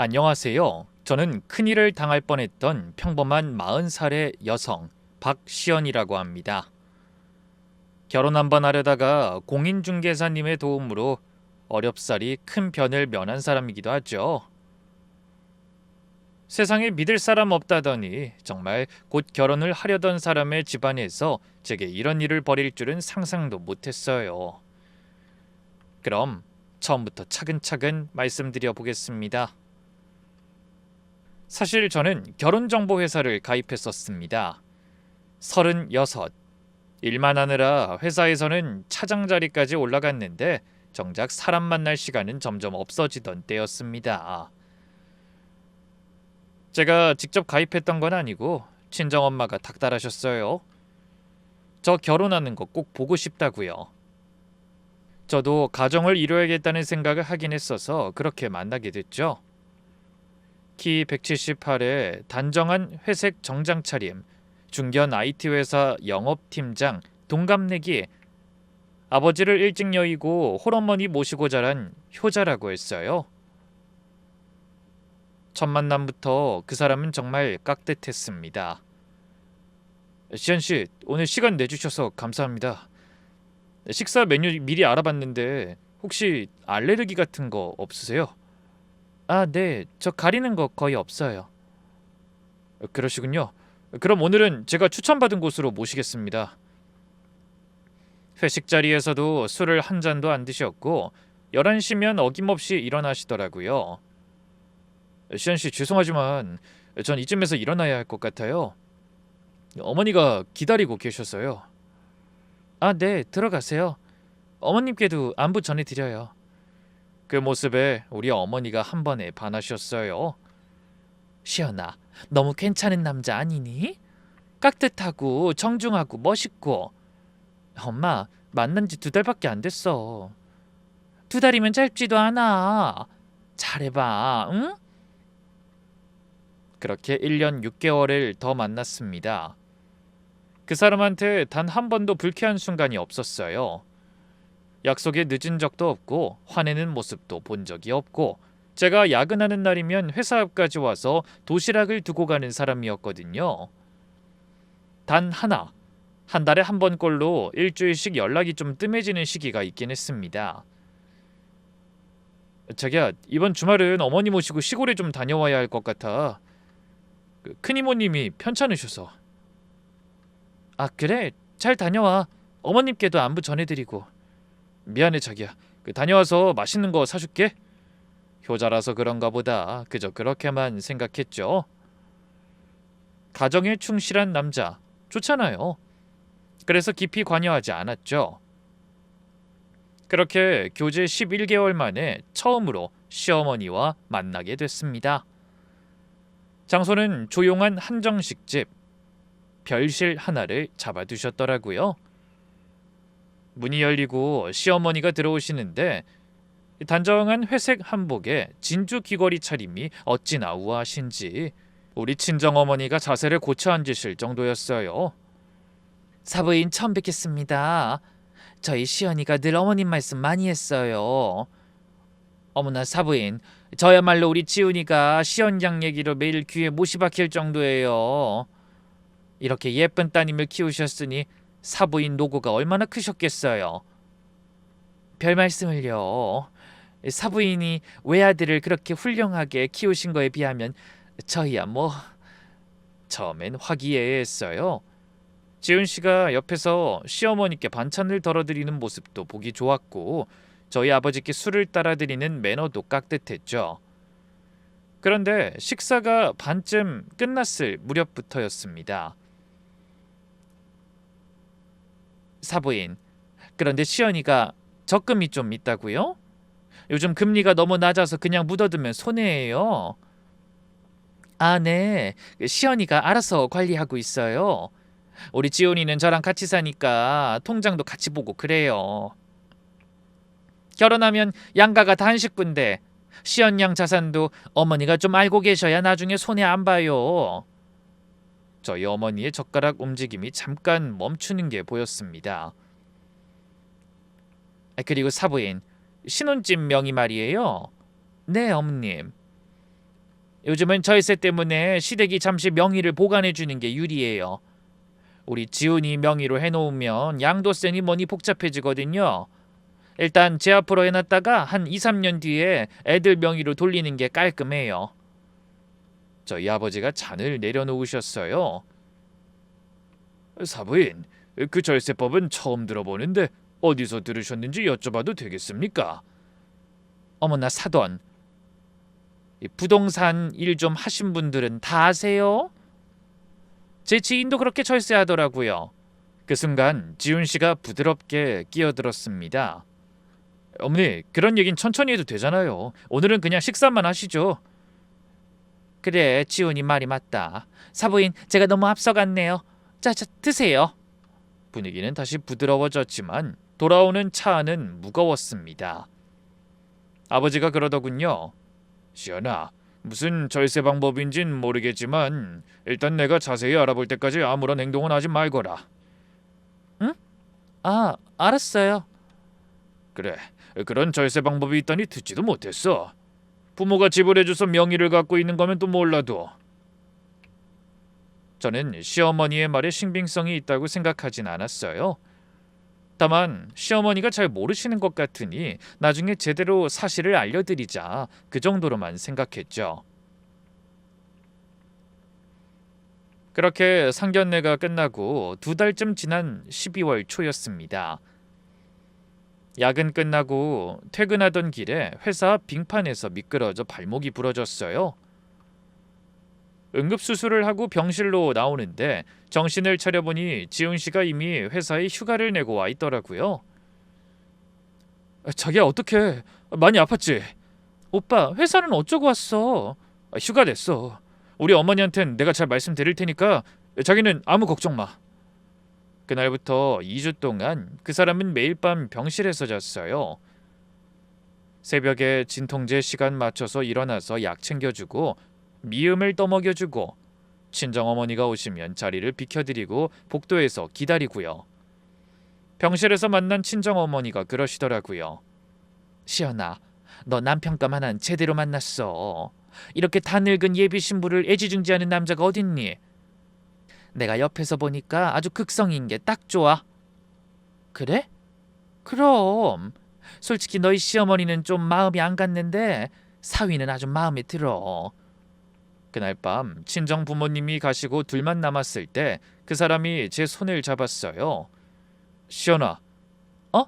안녕하세요. 저는 큰일을 당할 뻔했던 평범한 40살의 여성 박시연이라고 합니다. 결혼 한번 하려다가 공인중개사님의 도움으로 어렵사리 큰 변을 면한 사람이기도 하죠. 세상에 믿을 사람 없다더니 정말 곧 결혼을 하려던 사람의 집안에서 제게 이런 일을 벌일 줄은 상상도 못했어요. 그럼 처음부터 차근차근 말씀드려 보겠습니다. 사실 저는 결혼정보회사를 가입했었습니다. 36. 일만 하느라 회사에서는 차장 자리까지 올라갔는데 정작 사람 만날 시간은 점점 없어지던 때였습니다. 제가 직접 가입했던 건 아니고 친정엄마가 닥달하셨어요. 저 결혼하는 거 꼭 보고 싶다고요. 저도 가정을 이뤄야겠다는 생각을 하긴 했어서 그렇게 만나게 됐죠. 키 178에 단정한 회색 정장 차림, 중견 IT 회사 영업팀장, 동갑내기, 아버지를 일찍 여의고 홀어머니 모시고 자란 효자라고 했어요. 첫 만남부터 그 사람은 정말 깍듯했습니다. 시연씨, 오늘 시간 내주셔서 감사합니다. 식사 메뉴 미리 알아봤는데 혹시 알레르기 같은 거 없으세요? 아, 네. 저 가리는 거 거의 없어요. 그러시군요. 그럼 오늘은 제가 추천받은 곳으로 모시겠습니다. 회식 자리에서도 술을 한 잔도 안 드셨고 11시면 어김없이 일어나시더라고요. 시연씨, 죄송하지만 전 이쯤에서 일어나야 할 것 같아요. 어머니가 기다리고 계셔서요. 아, 네. 들어가세요. 어머님께도 안부 전해드려요. 그 모습에 우리 어머니가 한 번에 반하셨어요. 시연아, 너무 괜찮은 남자 아니니? 깍듯하고 정중하고 멋있고. 엄마, 만난 지 2달밖에 안 됐어. 2달이면 짧지도 않아. 잘해봐, 응? 그렇게 1년 6개월을 더 만났습니다. 그 사람한테 단 한 번도 불쾌한 순간이 없었어요. 약속에 늦은 적도 없고 화내는 모습도 본 적이 없고, 제가 야근하는 날이면 회사 앞까지 와서 도시락을 두고 가는 사람이었거든요. 단 하나, 한 달에 한 번꼴로 일주일씩 연락이 좀 뜸해지는 시기가 있긴 했습니다. 자기야, 이번 주말은 어머니 모시고 시골에 좀 다녀와야 할 것 같아. 큰이모님이 편찮으셔서. 아, 그래? 잘 다녀와. 어머님께도 안부 전해드리고. 미안해 자기야. 다녀와서 맛있는 거 사줄게. 효자라서 그런가 보다. 그저 그렇게만 생각했죠. 가정에 충실한 남자 좋잖아요. 그래서 깊이 관여하지 않았죠. 그렇게 교제 11개월 만에 처음으로 시어머니와 만나게 됐습니다. 장소는 조용한 한정식집. 별실 하나를 잡아두셨더라고요. 문이 열리고 시어머니가 들어오시는데 단정한 회색 한복에 진주 귀걸이 차림이 어찌나 우아하신지 우리 친정어머니가 자세를 고쳐 앉으실 정도였어요. 사부인 처음 뵙겠습니다. 저희 시연이가 늘 어머님 말씀 많이 했어요. 어머나 사부인, 저야말로 우리 지훈이가 시연양 얘기로 매일 귀에 못이 박힐 정도예요. 이렇게 예쁜 따님을 키우셨으니 사부인 노고가 얼마나 크셨겠어요. 별 말씀을요. 사부인이 외아들을 그렇게 훌륭하게 키우신 거에 비하면 저희야 뭐. 처음엔 화기애애했어요. 지훈 씨가 옆에서 시어머니께 반찬을 덜어드리는 모습도 보기 좋았고 저희 아버지께 술을 따라드리는 매너도 깍듯했죠. 그런데 식사가 반쯤 끝났을 무렵부터였습니다. 사부인, 그런데 시연이가 적금이 좀 있다고요? 요즘 금리가 너무 낮아서 그냥 묻어두면 손해예요. 아, 네. 시연이가 알아서 관리하고 있어요. 우리 지훈이는 저랑 같이 사니까 통장도 같이 보고 그래요. 결혼하면 양가가 다 한 식구인데 시연양 자산도 어머니가 좀 알고 계셔야 나중에 손해 안 봐요. 저희 어머니의 젓가락 움직임이 잠깐 멈추는 게 보였습니다. 그리고 사부인, 신혼집 명의 말이에요. 네, 어머님. 요즘은 절세 때문에 시댁이 잠시 명의를 보관해 주는 게 유리해요. 우리 지훈이 명의로 해놓으면 양도세니 뭐니 복잡해지거든요. 일단 제 앞으로 해놨다가 한 2, 3년 뒤에 애들 명의로 돌리는 게 깔끔해요. 저희 아버지가 잔을 내려놓으셨어요. 사부인, 그 절세법은 처음 들어보는데 어디서 들으셨는지 여쭤봐도 되겠습니까? 어머나 사돈, 부동산 일 좀 하신 분들은 다 아세요? 제 지인도 그렇게 절세하더라고요. 그 순간 지훈 씨가 부드럽게 끼어들었습니다. 어머니, 그런 얘긴 천천히 해도 되잖아요. 오늘은 그냥 식사만 하시죠. 그래, 지훈이 말이 맞다. 사부인, 제가 너무 앞서갔네요. 자, 드세요. 분위기는 다시 부드러워졌지만 돌아오는 차 안은 무거웠습니다. 아버지가 그러더군요. 시연아, 무슨 절세 방법인진 모르겠지만 일단 내가 자세히 알아볼 때까지 아무런 행동은 하지 말거라. 응? 아, 알았어요. 그래, 그런 절세 방법이 있다니 듣지도 못했어. 부모가 지불해줘서 명의를 갖고 있는 거면 또 몰라도. 저는 시어머니의 말에 신빙성이 있다고 생각하진 않았어요. 다만 시어머니가 잘 모르시는 것 같으니 나중에 제대로 사실을 알려드리자, 그 정도로만 생각했죠. 그렇게 상견례가 끝나고 2달쯤 지난 12월 초였습니다. 야근 끝나고 퇴근하던 길에 회사 빙판에서 미끄러져 발목이 부러졌어요. 응급수술을 하고 병실로 나오는데 정신을 차려보니 지훈 씨가 이미 회사에 휴가를 내고 와 있더라고요. 자기야, 어떡해? 많이 아팠지? 오빠, 회사는 어쩌고 왔어? 휴가 냈어. 우리 어머니한텐 내가 잘 말씀드릴 테니까 자기는 아무 걱정 마. 그날부터 2주 동안 그 사람은 매일 밤 병실에서 잤어요. 새벽에 진통제 시간 맞춰서 일어나서 약 챙겨주고 미음을 떠먹여주고 친정어머니가 오시면 자리를 비켜드리고 복도에서 기다리고요. 병실에서 만난 친정어머니가 그러시더라고요. 시연아, 너 남편감 하나는 제대로 만났어. 이렇게 다 늙은 예비 신부를 애지중지하는 남자가 어딨니? 내가 옆에서 보니까 아주 극성인 게 딱 좋아. 그래? 그럼 솔직히 너희 시어머니는 좀 마음이 안 갔는데 사위는 아주 마음에 들어. 그날 밤 친정 부모님이 가시고 둘만 남았을 때 그 사람이 제 손을 잡았어요. 시연아, 어?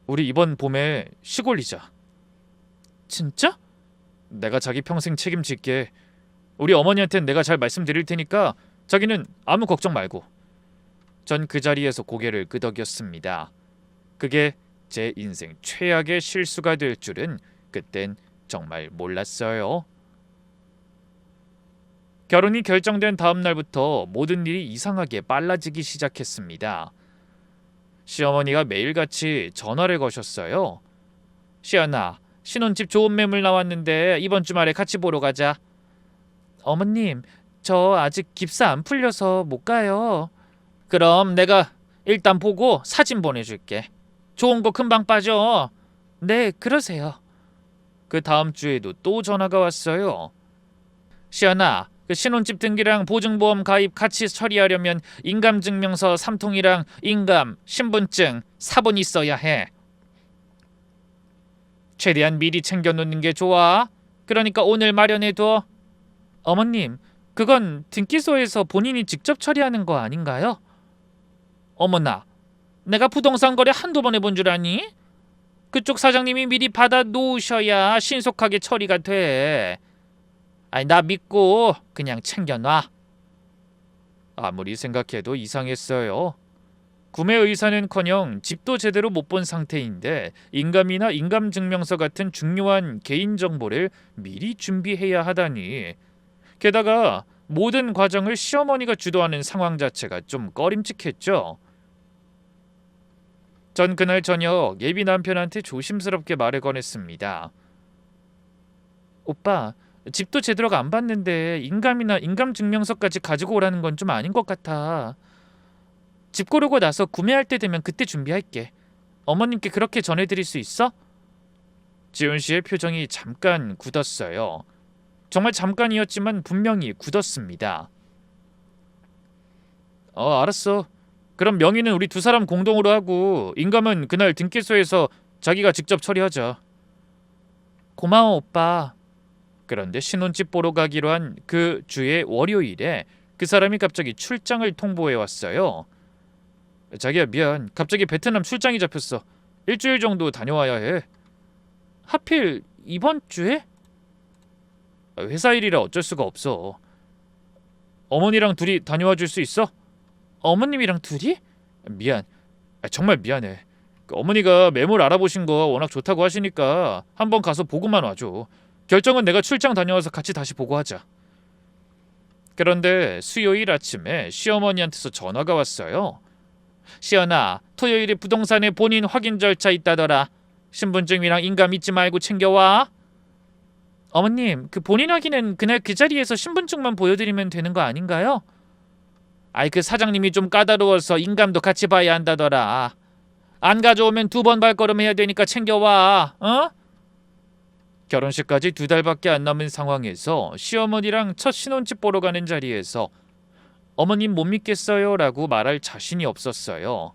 우리 이번 봄에 시골리자. 진짜? 내가 자기 평생 책임질게. 우리 어머니한텐 내가 잘 말씀드릴 테니까 자기는 아무 걱정 말고. 전 그 자리에서 고개를 끄덕였습니다. 그게 제 인생 최악의 실수가 될 줄은 그땐 정말 몰랐어요. 결혼이 결정된 다음 날부터 모든 일이 이상하게 빨라지기 시작했습니다. 시어머니가 매일같이 전화를 거셨어요. 시연아, 신혼집 좋은 매물 나왔는데 이번 주말에 같이 보러 가자. 어머님, 저 아직 깁스 안 풀려서 못 가요. 그럼 내가 일단 보고 사진 보내줄게. 좋은 거 금방 빠져. 네, 그러세요. 그 다음 주에도 또 전화가 왔어요. 시연아, 그 신혼집 등기랑 보증보험 가입 같이 처리하려면 인감증명서 3통이랑 인감, 신분증, 사본 있어야 해. 최대한 미리 챙겨놓는 게 좋아. 그러니까 오늘 마련해둬. 어머님, 그건 등기소에서 본인이 직접 처리하는 거 아닌가요? 어머나, 내가 부동산 거래 한두 번 해본 줄 아니? 그쪽 사장님이 미리 받아 놓으셔야 신속하게 처리가 돼. 아니, 나 믿고 그냥 챙겨놔. 아무리 생각해도 이상했어요. 구매 의사는커녕 집도 제대로 못 본 상태인데 인감이나 인감증명서 같은 중요한 개인정보를 미리 준비해야 하다니. 게다가 모든 과정을 시어머니가 주도하는 상황 자체가 좀 꺼림칙했죠. 전 그날 저녁 예비 남편한테 조심스럽게 말을 꺼냈습니다. 오빠, 집도 제대로 안 봤는데 인감이나 인감증명서까지 가지고 오라는 건 좀 아닌 것 같아. 집 고르고 나서 구매할 때 되면 그때 준비할게. 어머님께 그렇게 전해드릴 수 있어? 지훈 씨의 표정이 잠깐 굳었어요. 정말 잠깐이었지만 분명히 굳었습니다. 알았어. 그럼 명의는 우리 두 사람 공동으로 하고 인감은 그날 등기소에서 자기가 직접 처리하자. 고마워 오빠. 그런데 신혼집 보러 가기로 한 그 주의 월요일에 그 사람이 갑자기 출장을 통보해 왔어요. 자기야 미안. 갑자기 베트남 출장이 잡혔어. 일주일 정도 다녀와야 해. 하필 이번 주에? 회사 일이라 어쩔 수가 없어. 어머니랑 둘이 다녀와 줄 수 있어? 어머님이랑 둘이? 미안. 정말 미안해. 어머니가 매물 알아보신 거 워낙 좋다고 하시니까 한번 가서 보고만 와줘. 결정은 내가 출장 다녀와서 같이 다시 보고하자. 그런데 수요일 아침에 시어머니한테서 전화가 왔어요. 시연아, 토요일에 부동산에 본인 확인 절차 있다더라. 신분증이랑 인감 잊지 말고 챙겨와. 어머님, 그 본인 확인은 그날 그 자리에서 신분증만 보여드리면 되는 거 아닌가요? 그 사장님이 좀 까다로워서 인감도 같이 봐야 한다더라. 안 가져오면 2번 발걸음해야 되니까 챙겨와. 결혼식까지 2달밖에 안 남은 상황에서 시어머니랑 첫 신혼집 보러 가는 자리에서 어머님 못 믿겠어요 라고 말할 자신이 없었어요.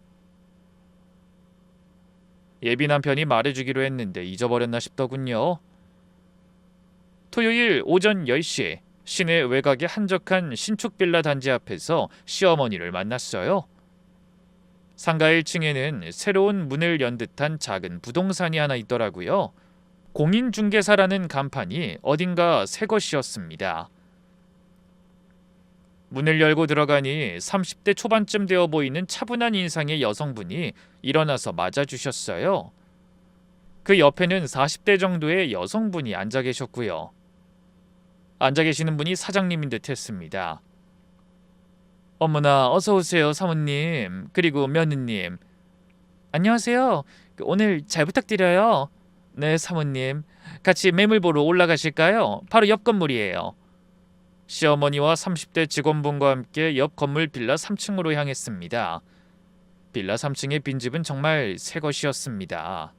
예비 남편이 말해주기로 했는데 잊어버렸나 싶더군요. 토요일 오전 10시 시내 외곽의 한적한 신축 빌라 단지 앞에서 시어머니를 만났어요. 상가 1층에는 새로운 문을 연 듯한 작은 부동산이 하나 있더라고요. 공인중개사라는 간판이 어딘가 새 것이었습니다. 문을 열고 들어가니 30대 초반쯤 되어 보이는 차분한 인상의 여성분이 일어나서 맞아주셨어요. 그 옆에는 40대 정도의 여성분이 앉아 계셨고요. 앉아 계시는 분이 사장님인 듯 했습니다. 어머나 어서 오세요 사모님. 그리고 며느님. 안녕하세요. 오늘 잘 부탁드려요. 네 사모님. 같이 매물 보러 올라가실까요? 바로 옆 건물이에요. 시어머니와 30대 직원분과 함께 옆 건물 빌라 3층으로 향했습니다. 빌라 3층의 빈집은 정말 새 것이었습니다.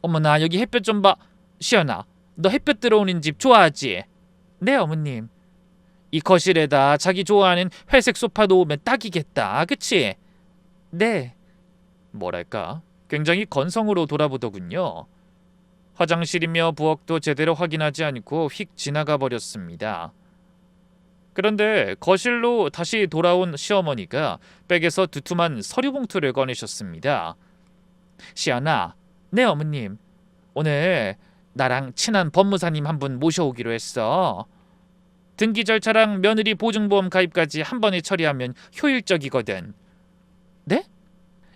어머나 여기 햇볕 좀 봐. 시연아, 너 햇볕 들어오는 집 좋아하지? 네 어머님. 이 거실에다 자기 좋아하는 회색 소파 놓으면 딱이겠다. 그치? 네. 뭐랄까 굉장히 건성으로 돌아보더군요. 화장실이며 부엌도 제대로 확인하지 않고 휙 지나가 버렸습니다. 그런데 거실로 다시 돌아온 시어머니가 백에서 두툼한 서류 봉투를 꺼내셨습니다. 시연아, 네 어머님. 오늘 나랑 친한 법무사님 한 분 모셔오기로 했어. 등기 절차랑 며느리 보증보험 가입까지 한 번에 처리하면 효율적이거든. 네?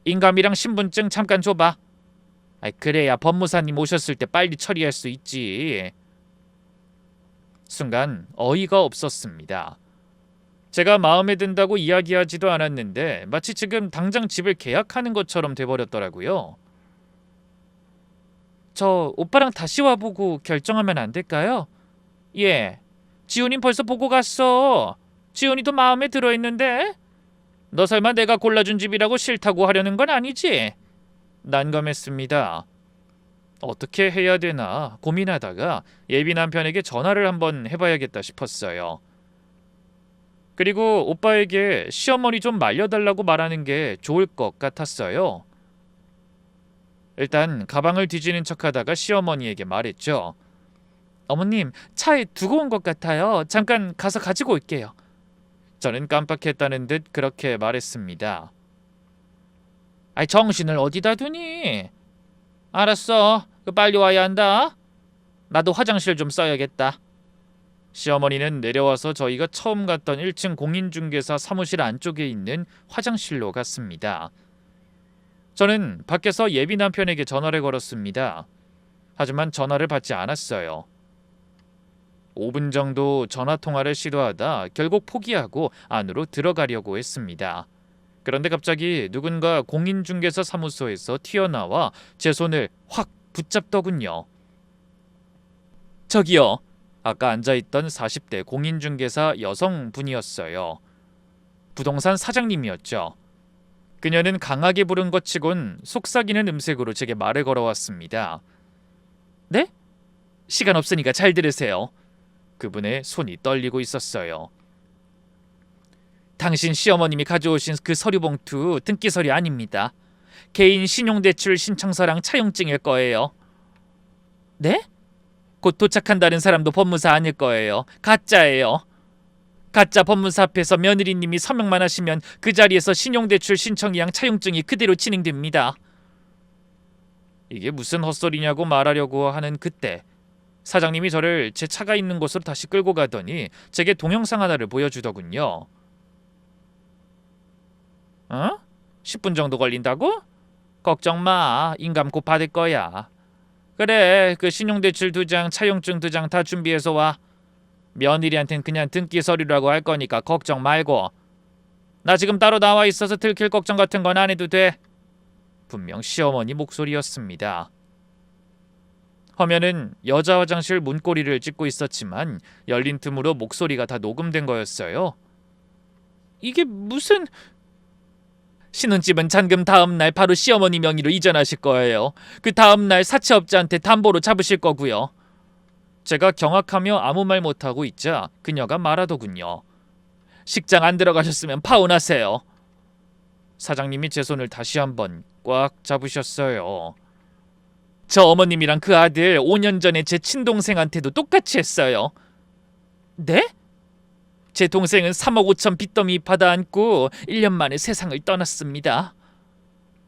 인감이랑 신분증 잠깐 줘봐. 그래야 법무사님 오셨을 때 빨리 처리할 수 있지. 순간 어이가 없었습니다. 제가 마음에 든다고 이야기하지도 않았는데 마치 지금 당장 집을 계약하는 것처럼 돼버렸더라고요. 저 오빠랑 다시 와보고 결정하면 안 될까요? 예. 지훈이 벌써 보고 갔어. 지훈이도 마음에 들어있는데? 너 설마 내가 골라준 집이라고 싫다고 하려는 건 아니지? 난감했습니다. 어떻게 해야 되나 고민하다가 예비 남편에게 전화를 한번 해봐야겠다 싶었어요. 그리고 오빠에게 시어머니 좀 말려달라고 말하는 게 좋을 것 같았어요. 일단 가방을 뒤지는 척하다가 시어머니에게 말했죠. 어머님, 차에 두고 온 것 같아요. 잠깐 가서 가지고 올게요. 저는 깜빡했다는 듯 그렇게 말했습니다. 정신을 어디다 두니? 알았어. 빨리 와야 한다. 나도 화장실 좀 써야겠다. 시어머니는 내려와서 저희가 처음 갔던 1층 공인중개사 사무실 안쪽에 있는 화장실로 갔습니다. 저는 밖에서 예비 남편에게 전화를 걸었습니다. 하지만 전화를 받지 않았어요. 5분 정도 전화통화를 시도하다 결국 포기하고 안으로 들어가려고 했습니다. 그런데 갑자기 누군가 공인중개사 사무소에서 튀어나와 제 손을 확 붙잡더군요. 저기요. 아까 앉아있던 40대 공인중개사 여성분이었어요. 부동산 사장님이었죠. 그녀는 강하게 부른 것 치곤 속삭이는 음색으로 제게 말을 걸어왔습니다. 네? 시간 없으니까 잘 들으세요. 그분의 손이 떨리고 있었어요. 당신 시어머님이 가져오신 그 서류 봉투 등기서류 아닙니다. 개인 신용대출 신청서랑 차용증일 거예요. 네? 곧 도착한다는 사람도 법무사 아닐 거예요. 가짜예요. 가짜 법무사 앞에서 며느리님이 서명만 하시면 그 자리에서 신용대출 신청이랑 차용증이 그대로 진행됩니다. 이게 무슨 헛소리냐고 말하려고 하는 그때 사장님이 저를 제 차가 있는 곳으로 다시 끌고 가더니 제게 동영상 하나를 보여주더군요. 어? 10분 정도 걸린다고? 걱정 마. 인감 곧 받을 거야. 그래, 그 신용대출 2장, 차용증 2장 다 준비해서 와. 며느리한텐 그냥 등기 서류라고 할 거니까 걱정 말고. 나 지금 따로 나와 있어서 들킬 걱정 같은 건 안 해도 돼. 분명 시어머니 목소리였습니다. 화면은 여자 화장실 문고리를 찍고 있었지만 열린 틈으로 목소리가 다 녹음된 거였어요. 이게 무슨... 신혼집은 잔금 다음 날 바로 시어머니 명의로 이전하실 거예요. 그 다음 날 사채업자한테 담보로 잡으실 거고요. 제가 경악하며 아무 말 못하고 있자 그녀가 말하더군요. 식장 안 들어가셨으면 파혼하세요. 사장님이 제 손을 다시 한번 꽉 잡으셨어요. 저 어머님이랑 그 아들 5년 전에 제 친동생한테도 똑같이 했어요. 네? 제 동생은 3억 5천 빚더미 받아안고 1년 만에 세상을 떠났습니다.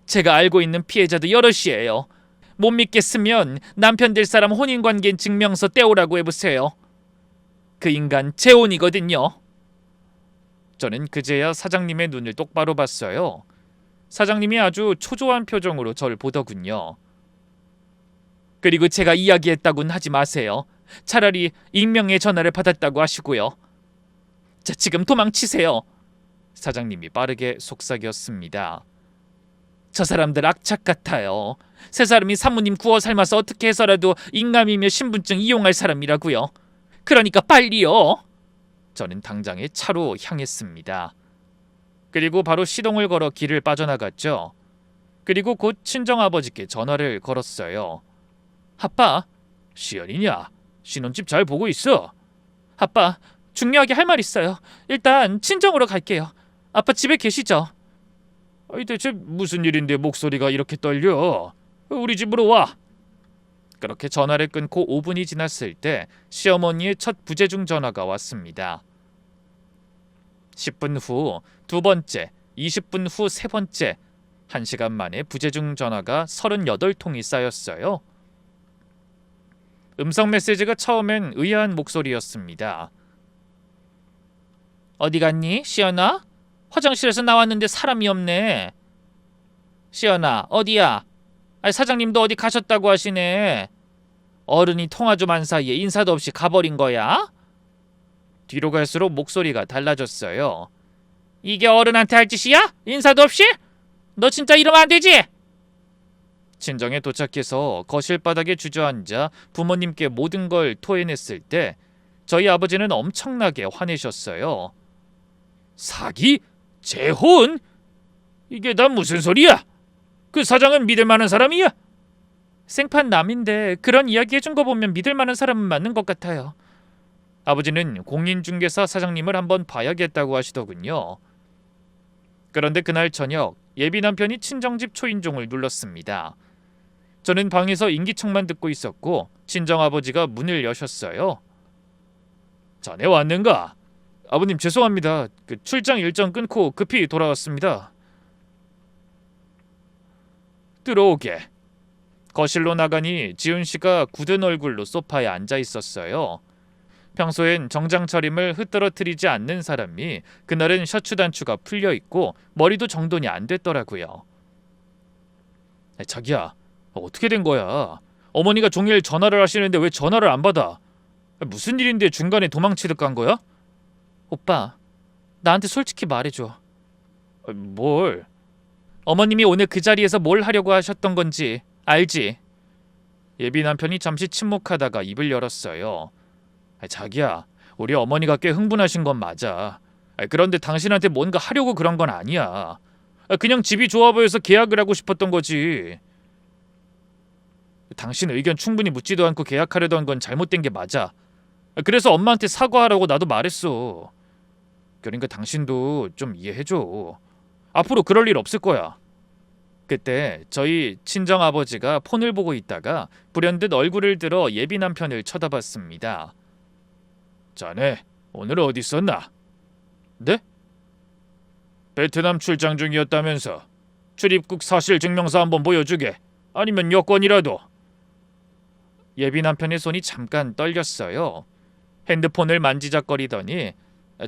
제가 알고 있는 피해자도 여럿이에요. 못 믿겠으면 남편 될 사람 혼인관계 증명서 떼오라고 해보세요. 그 인간 재혼이거든요. 저는 그제야 사장님의 눈을 똑바로 봤어요. 사장님이 아주 초조한 표정으로 저를 보더군요. 그리고 제가 이야기했다고는 하지 마세요. 차라리 익명의 전화를 받았다고 하시고요. 자, 지금 도망치세요. 사장님이 빠르게 속삭였습니다. 저 사람들 악착 같아요. 세 사람이 사모님 구워 삶아서 어떻게 해서라도 인감이며 신분증 이용할 사람이라고요. 그러니까 빨리요. 저는 당장에 차로 향했습니다. 그리고 바로 시동을 걸어 길을 빠져나갔죠. 그리고 곧 친정아버지께 전화를 걸었어요. 아빠, 시연이냐? 신혼집 잘 보고 있어? 아빠, 중요하게 할 말 있어요. 일단 친정으로 갈게요. 아빠 집에 계시죠? 대체 무슨 일인데 목소리가 이렇게 떨려? 우리 집으로 와. 그렇게 전화를 끊고 5분이 지났을 때 시어머니의 첫 부재중 전화가 왔습니다. 10분 후 두 번째, 20분 후 세 번째, 1시간 만에 부재중 전화가 38통이 쌓였어요. 음성 메시지가 처음엔 의아한 목소리였습니다. 어디 갔니, 시연아? 화장실에서 나왔는데 사람이 없네. 시연아, 어디야? 사장님도 어디 가셨다고 하시네. 어른이 통화 좀 한 사이에 인사도 없이 가버린 거야? 뒤로 갈수록 목소리가 달라졌어요. 이게 어른한테 할 짓이야? 인사도 없이? 너 진짜 이러면 안 되지? 친정에 도착해서 거실 바닥에 주저앉아 부모님께 모든 걸 토해냈을 때 저희 아버지는 엄청나게 화내셨어요. 사기? 재혼? 이게 다 무슨 소리야? 그 사장은 믿을 만한 사람이야? 생판 남인데 그런 이야기 해준 거 보면 믿을 만한 사람은 맞는 것 같아요. 아버지는 공인중개사 사장님을 한번 봐야겠다고 하시더군요. 그런데 그날 저녁 예비 남편이 친정집 초인종을 눌렀습니다. 저는 방에서 인기척만 듣고 있었고 친정아버지가 문을 여셨어요. 자네 왔는가? 아버님 죄송합니다. 출장 일정 끊고 급히 돌아왔습니다. 들어오게. 거실로 나가니 지훈씨가 굳은 얼굴로 소파에 앉아 있었어요. 평소엔 정장 차림을 흐트러뜨리지 않는 사람이 그날은 셔츠 단추가 풀려있고 머리도 정돈이 안 됐더라고요. 자기야, 어떻게 된 거야? 어머니가 종일 전화를 하시는데 왜 전화를 안 받아? 무슨 일인데 중간에 도망치듯 간 거야? 오빠, 나한테 솔직히 말해줘. 뭘? 어머님이 오늘 그 자리에서 뭘 하려고 하셨던 건지 알지? 예비 남편이 잠시 침묵하다가 입을 열었어요. 자기야, 우리 어머니가 꽤 흥분하신 건 맞아. 그런데 당신한테 뭔가 하려고 그런 건 아니야. 그냥 집이 좋아 보여서 계약을 하고 싶었던 거지. 당신 의견 충분히 묻지도 않고 계약하려던 건 잘못된 게 맞아. 그래서 엄마한테 사과하라고 나도 말했어. 그러니까 당신도 좀 이해해줘. 앞으로 그럴 일 없을 거야. 그때 저희 친정아버지가 폰을 보고 있다가 불현듯 얼굴을 들어 예비 남편을 쳐다봤습니다. 자네 오늘 어디 있었나? 네? 베트남 출장 중이었다면서. 출입국 사실 증명서 한번 보여주게. 아니면 여권이라도. 예비 남편의 손이 잠깐 떨렸어요. 핸드폰을 만지작거리더니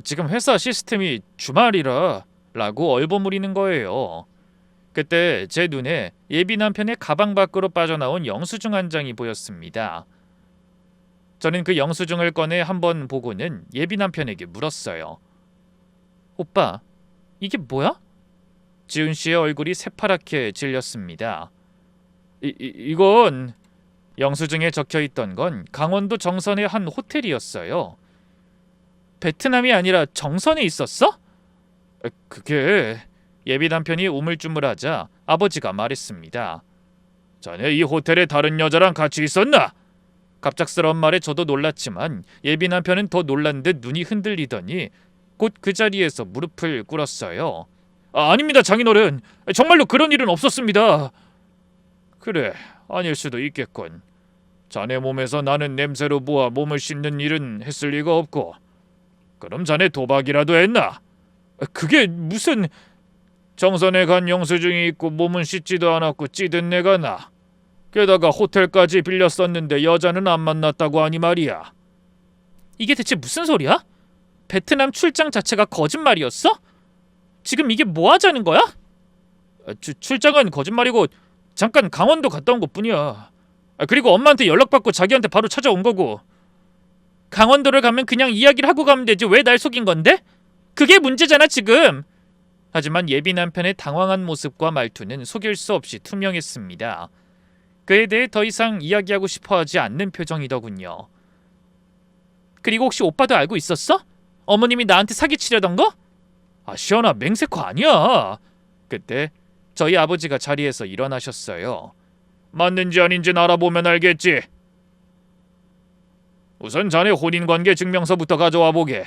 지금 회사 시스템이 주말이라 라고 얼버무리는 거예요. 그때 제 눈에 예비 남편의 가방 밖으로 빠져나온 영수증 한 장이 보였습니다. 저는 그 영수증을 꺼내 한번 보고는 예비 남편에게 물었어요. 오빠, 이게 뭐야? 지훈 씨의 얼굴이 새파랗게 질렸습니다. 이건 영수증에 적혀있던 건 강원도 정선의 한 호텔이었어요. 베트남이 아니라 정선에 있었어? 그게... 예비 남편이 우물쭈물하자 아버지가 말했습니다. 자네 이 호텔에 다른 여자랑 같이 있었나? 갑작스러운 말에 저도 놀랐지만 예비 남편은 더 놀란 듯 눈이 흔들리더니 곧 그 자리에서 무릎을 꿇었어요. 아닙니다, 장인어른. 정말로 그런 일은 없었습니다. 그래, 아닐 수도 있겠군. 자네 몸에서 나는 냄새로 보아 몸을 씻는 일은 했을 리가 없고. 그럼 자네 도박이라도 했나? 그게 무슨... 정선에 간 영수증이 있고 몸은 씻지도 않았고 찌든 내가 나. 게다가 호텔까지 빌렸었는데 여자는 안 만났다고 하니 말이야. 이게 대체 무슨 소리야? 베트남 출장 자체가 거짓말이었어? 지금 이게 뭐 하자는 거야? 출장은 거짓말이고 잠깐 강원도 갔다 온 것뿐이야. 그리고 엄마한테 연락받고 자기한테 바로 찾아온 거고. 강원도를 가면 그냥 이야기를 하고 가면 되지 왜 날 속인 건데? 그게 문제잖아 지금. 하지만 예비 남편의 당황한 모습과 말투는 속일 수 없이 투명했습니다. 그에 대해 더 이상 이야기하고 싶어하지 않는 표정이더군요. 그리고 혹시 오빠도 알고 있었어? 어머님이 나한테 사기치려던 거? 시연아, 맹세코 아니야. 그때 저희 아버지가 자리에서 일어나셨어요. 맞는지 아닌지는 알아보면 알겠지. 우선 자네 혼인관계 증명서부터 가져와 보게.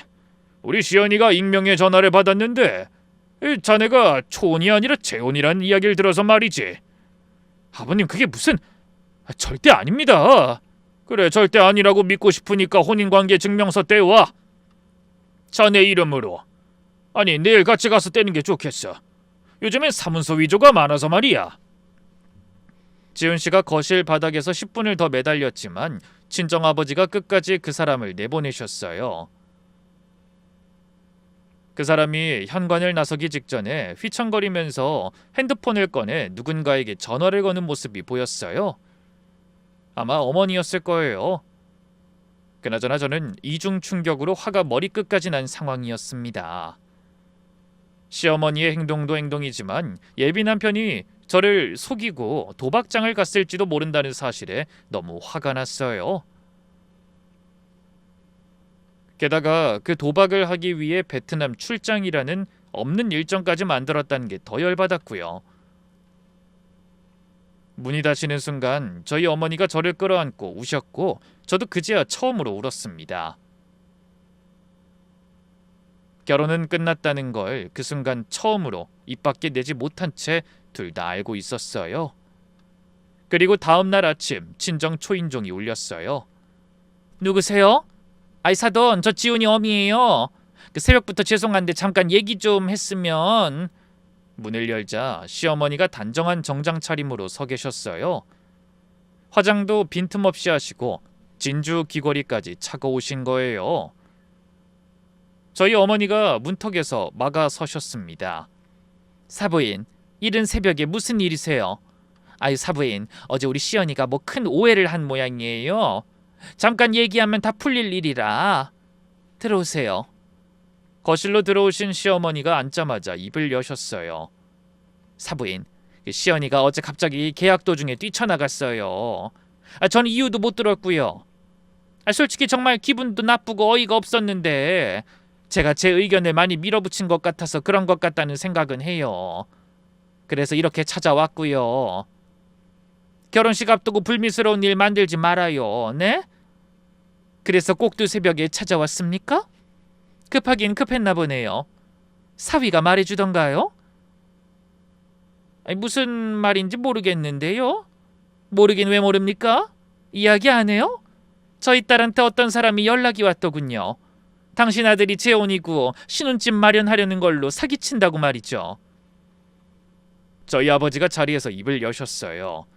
우리 시연이가 익명의 전화를 받았는데 자네가 초혼이 아니라 재혼이란 이야기를 들어서 말이지. 아버님, 그게 무슨... 절대 아닙니다. 그래, 절대 아니라고 믿고 싶으니까 혼인관계 증명서 떼와. 자네 이름으로. 아니, 내일 같이 가서 떼는 게 좋겠어. 요즘엔 사문서 위조가 많아서 말이야. 지훈 씨가 거실 바닥에서 10분을 더 매달렸지만 친정아버지가 끝까지 그 사람을 내보내셨어요. 그 사람이 현관을 나서기 직전에 휘청거리면서 핸드폰을 꺼내 누군가에게 전화를 거는 모습이 보였어요. 아마 어머니였을 거예요. 그나저나 저는 이중 충격으로 화가 머리끝까지 난 상황이었습니다. 시어머니의 행동도 행동이지만 예비 남편이 저를 속이고 도박장을 갔을지도 모른다는 사실에 너무 화가 났어요. 게다가 그 도박을 하기 위해 베트남 출장이라는 없는 일정까지 만들었다는 게 더 열받았고요. 문이 닫히는 순간 저희 어머니가 저를 끌어안고 우셨고 저도 그제야 처음으로 울었습니다. 결혼은 끝났다는 걸 그 순간 처음으로 입 밖에 내지 못한 채 둘 다 알고 있었어요. 그리고 다음 날 아침 친정 초인종이 울렸어요. 누구세요? 사돈, 저 지훈이 어미예요. 새벽부터 죄송한데 잠깐 얘기 좀 했으면. 문을 열자 시어머니가 단정한 정장 차림으로 서 계셨어요. 화장도 빈틈없이 하시고 진주 귀걸이까지 차고 오신 거예요. 저희 어머니가 문턱에서 막아 서셨습니다. 사부인, 이른 새벽에 무슨 일이세요? 사부인, 어제 우리 시연이가 뭐 큰 오해를 한 모양이에요. 잠깐 얘기하면 다 풀릴 일이라. 들어오세요. 거실로 들어오신 시어머니가 앉자마자 입을 여셨어요. 사부인, 시연이가 어제 갑자기 계약 도중에 뛰쳐나갔어요. 전 이유도 못 들었고요. 솔직히 정말 기분도 나쁘고 어이가 없었는데 제가 제 의견을 많이 밀어붙인 것 같아서 그런 것 같다는 생각은 해요. 그래서 이렇게 찾아왔고요. 결혼식 앞두고 불미스러운 일 만들지 말아요. 네? 그래서 꼭두 새벽에 찾아왔습니까? 급하긴 급했나 보네요. 사위가 말해주던가요? 아니, 무슨 말인지 모르겠는데요. 모르긴 왜 모릅니까? 이야기 안 해요? 저희 딸한테 어떤 사람이 연락이 왔더군요. 당신 아들이 재혼이고 신혼집 마련하려는 걸로 사기친다고 말이죠. 저희 아버지가 자리에서 입을 여셨어요.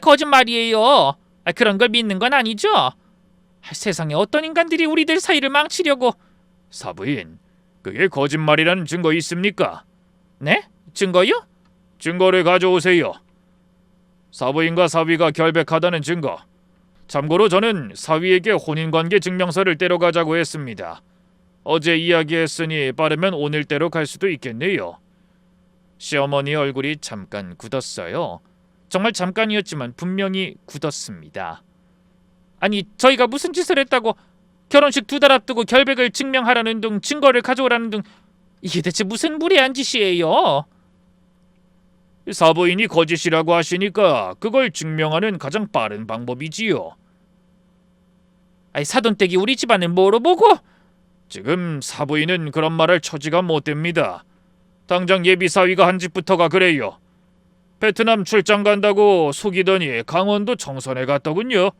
거짓말이에요. 그런 걸 믿는 건 아니죠? 세상에 어떤 인간들이 우리들 사이를 망치려고. 사부인, 그게 거짓말이라는 증거 있습니까? 네? 증거요? 증거를 가져오세요. 사부인과 사위가 결백하다는 증거. 참고로 저는 사위에게 혼인관계 증명서를 떼러가자고 했습니다. 어제 이야기했으니 빠르면 오늘대로 갈 수도 있겠네요. 시어머니 얼굴이 잠깐 굳었어요. 정말 잠깐이었지만 분명히 굳었습니다. 아니, 저희가 무슨 짓을 했다고 결혼식 2달 앞두고 결백을 증명하라는 등 증거를 가져오라는 등 이게 대체 무슨 무례한 짓이에요? 사부인이 거짓이라고 하시니까 그걸 증명하는 가장 빠른 방법이지요. 사돈댁이 우리 집안을 뭐로 보고? 지금 사부인은 그런 말할 처지가 못 됩니다. 당장 예비사위가 한 집부터가 그래요. 베트남 출장 간다고 속이더니 강원도 청선에 갔더군요.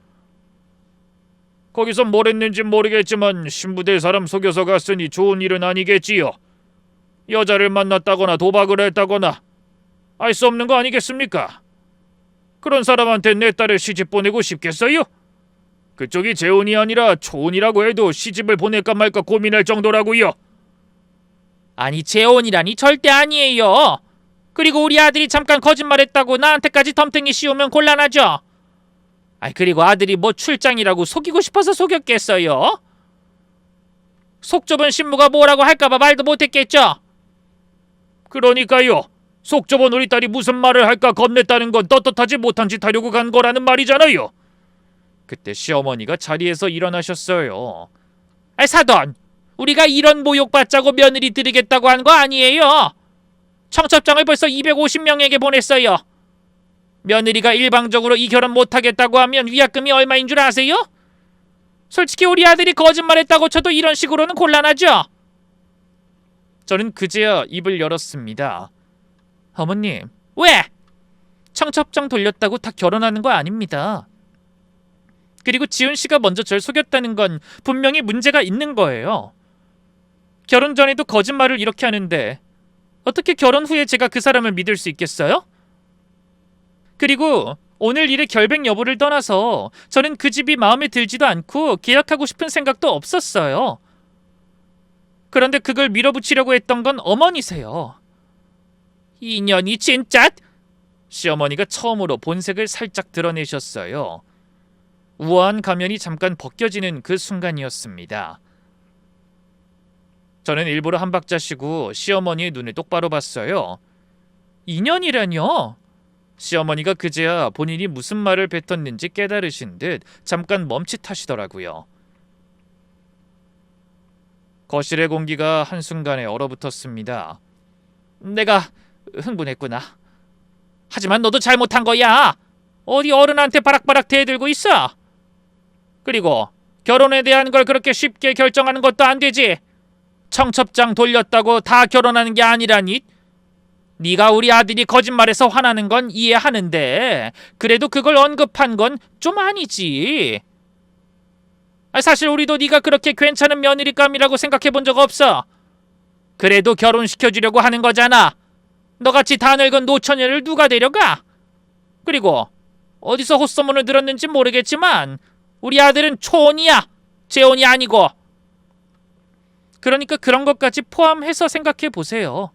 거기서 뭘 했는지 모르겠지만 신부될 사람 속여서 갔으니 좋은 일은 아니겠지요. 여자를 만났다거나 도박을 했다거나 알 수 없는 거 아니겠습니까? 그런 사람한테 내 딸을 시집 보내고 싶겠어요? 그쪽이 재혼이 아니라 초혼이라고 해도 시집을 보낼까 말까 고민할 정도라고요. 아니, 재혼이라니 절대 아니에요. 그리고 우리 아들이 잠깐 거짓말했다고 나한테까지 덤탱이 씌우면 곤란하죠. 그리고 아들이 뭐 출장이라고 속이고 싶어서 속였겠어요? 속 좁은 신부가 뭐라고 할까봐 말도 못했겠죠. 그러니까요. 속 좁은 우리 딸이 무슨 말을 할까 겁냈다는 건 떳떳하지 못한 짓 하려고 간 거라는 말이잖아요. 그때 시어머니가 자리에서 일어나셨어요. 사돈, 우리가 이런 모욕받자고 며느리 드리겠다고 한 거 아니에요. 청첩장을 벌써 250명에게 보냈어요. 며느리가 일방적으로 이 결혼 못하겠다고 하면 위약금이 얼마인 줄 아세요? 솔직히 우리 아들이 거짓말했다고 쳐도 이런 식으로는 곤란하죠. 저는 그제야 입을 열었습니다. 어머님, 왜? 청첩장 돌렸다고 다 결혼하는 거 아닙니다. 그리고 지훈 씨가 먼저 절 속였다는 건 분명히 문제가 있는 거예요. 결혼 전에도 거짓말을 이렇게 하는데 어떻게 결혼 후에 제가 그 사람을 믿을 수 있겠어요? 그리고 오늘 일의 결백 여부를 떠나서 저는 그 집이 마음에 들지도 않고 계약하고 싶은 생각도 없었어요. 그런데 그걸 밀어붙이려고 했던 건 어머니세요. 이년이 진짜! 시어머니가 처음으로 본색을 살짝 드러내셨어요. 우아한 가면이 잠깐 벗겨지는 그 순간이었습니다. 저는 일부러 한 박자 쉬고 시어머니의 눈을 똑바로 봤어요. 인연이라뇨? 시어머니가 그제야 본인이 무슨 말을 뱉었는지 깨달으신 듯 잠깐 멈칫하시더라고요. 거실의 공기가 한순간에 얼어붙었습니다. 내가 흥분했구나. 하지만 너도 잘못한 거야. 어디 어른한테 바락바락 대들고 있어. 그리고 결혼에 대한 걸 그렇게 쉽게 결정하는 것도 안 되지. 청첩장 돌렸다고 다 결혼하는 게 아니라니. 네가 우리 아들이 거짓말해서 화나는 건 이해하는데 그래도 그걸 언급한 건 좀 아니지. 사실 우리도 네가 그렇게 괜찮은 며느리감이라고 생각해 본 적 없어. 그래도 결혼시켜주려고 하는 거잖아. 너같이 다 늙은 노처녀를 누가 데려가? 그리고 어디서 헛소문을 들었는지 모르겠지만 우리 아들은 초혼이야. 재혼이 아니고. 그러니까 그런 것까지 포함해서 생각해 보세요.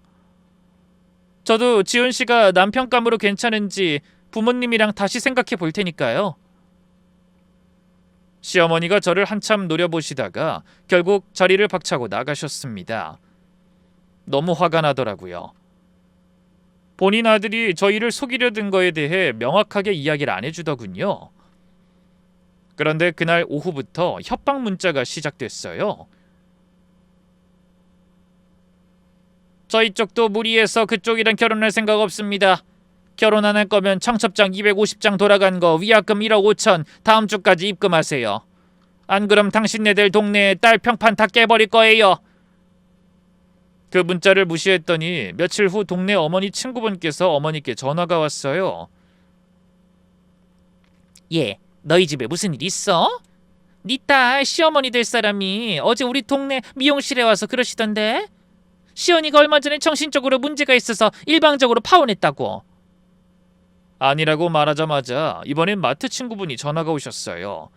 저도 지훈 씨가 남편감으로 괜찮은지 부모님이랑 다시 생각해 볼 테니까요. 시어머니가 저를 한참 노려보시다가 결국 자리를 박차고 나가셨습니다. 너무 화가 나더라고요. 본인 아들이 저희를 속이려 든 거에 대해 명확하게 이야기를 안 해주더군요. 그런데 그날 오후부터 협박 문자가 시작됐어요. 저희 쪽도 무리해서 그쪽이랑 결혼할 생각 없습니다. 결혼 안 할 거면 청첩장 250장 돌아간 거 위약금 1억 5천 다음 주까지 입금하세요. 안 그럼 당신네들 동네에 딸 평판 다 깨버릴 거예요. 그 문자를 무시했더니 며칠 후 동네 어머니 친구분께서 어머니께 전화가 왔어요. 예, 너희 집에 무슨 일 있어? 네 딸 시어머니 될 사람이 어제 우리 동네 미용실에 와서 그러시던데? 시연이가 얼마 전에 정신적으로 문제가 있어서 일방적으로 파혼했다고. 아니라고 말하자마자 이번엔 마트 친구분이 전화가 오셨어요.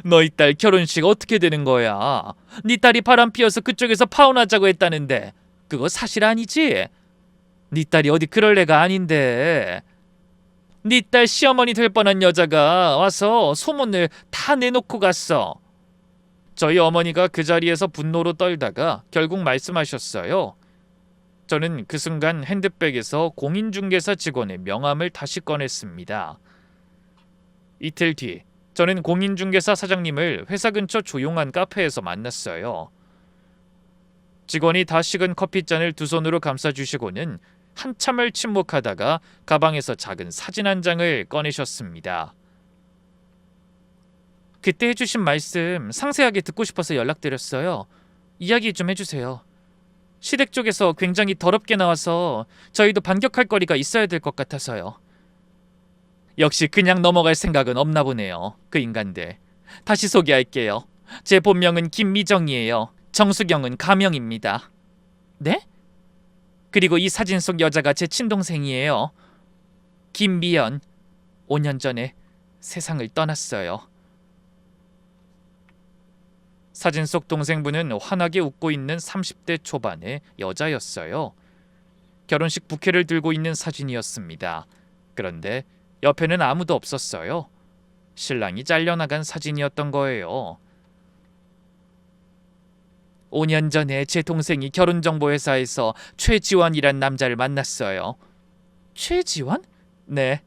너희 딸 결혼식 어떻게 되는 거야? 네 딸이 바람 피워서 그쪽에서 파혼하자고 했다는데 그거 사실 아니지? 네 딸이 어디 그럴 애가 아닌데. 네 딸 시어머니 될 뻔한 여자가 와서 소문을 다 내놓고 갔어. 저희 어머니가 그 자리에서 분노로 떨다가 결국 말씀하셨어요. 저는 그 순간 핸드백에서 공인중개사 직원의 명함을 다시 꺼냈습니다. 이틀 뒤 저는 공인중개사 사장님을 회사 근처 조용한 카페에서 만났어요. 직원이 다 식은 커피잔을 두 손으로 감싸주시고는 한참을 침묵하다가 가방에서 작은 사진 한 장을 꺼내셨습니다. 그때 해주신 말씀 상세하게 듣고 싶어서 연락드렸어요. 이야기 좀 해주세요. 시댁 쪽에서 굉장히 더럽게 나와서 저희도 반격할 거리가 있어야 될 것 같아서요. 역시 그냥 넘어갈 생각은 없나 보네요. 그 인간들. 다시 소개할게요. 제 본명은 김미정이에요. 정수경은 가명입니다. 네? 그리고 이 사진 속 여자가 제 친동생이에요. 김미연. 5년 전에 세상을 떠났어요. 사진 속 동생분은 환하게 웃고 있는 30대 초반의 여자였어요. 결혼식 부케를 들고 있는 사진이었습니다. 그런데 옆에는 아무도 없었어요. 신랑이 잘려나간 사진이었던 거예요. 5년 전에 제 동생이 결혼정보회사에서 최지원이란 남자를 만났어요. 최지원? 네.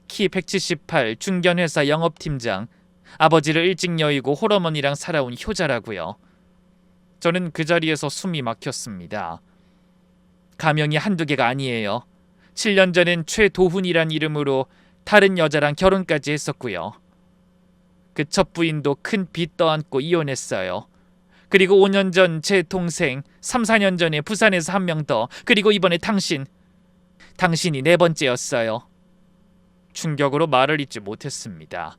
키 178, 중견회사 영업팀장. 아버지를 일찍 여의고 홀어머니랑 살아온 효자라고요. 저는 그 자리에서 숨이 막혔습니다. 가명이 한두 개가 아니에요. 7년 전엔 최도훈이란 이름으로 다른 여자랑 결혼까지 했었고요. 그 첫 부인도 큰 빚 떠안고 이혼했어요. 그리고 5년 전 제 동생, 3, 4년 전에 부산에서 한 명 더, 그리고 이번에 당신. 당신이 네 번째였어요. 충격으로 말을 잇지 못했습니다.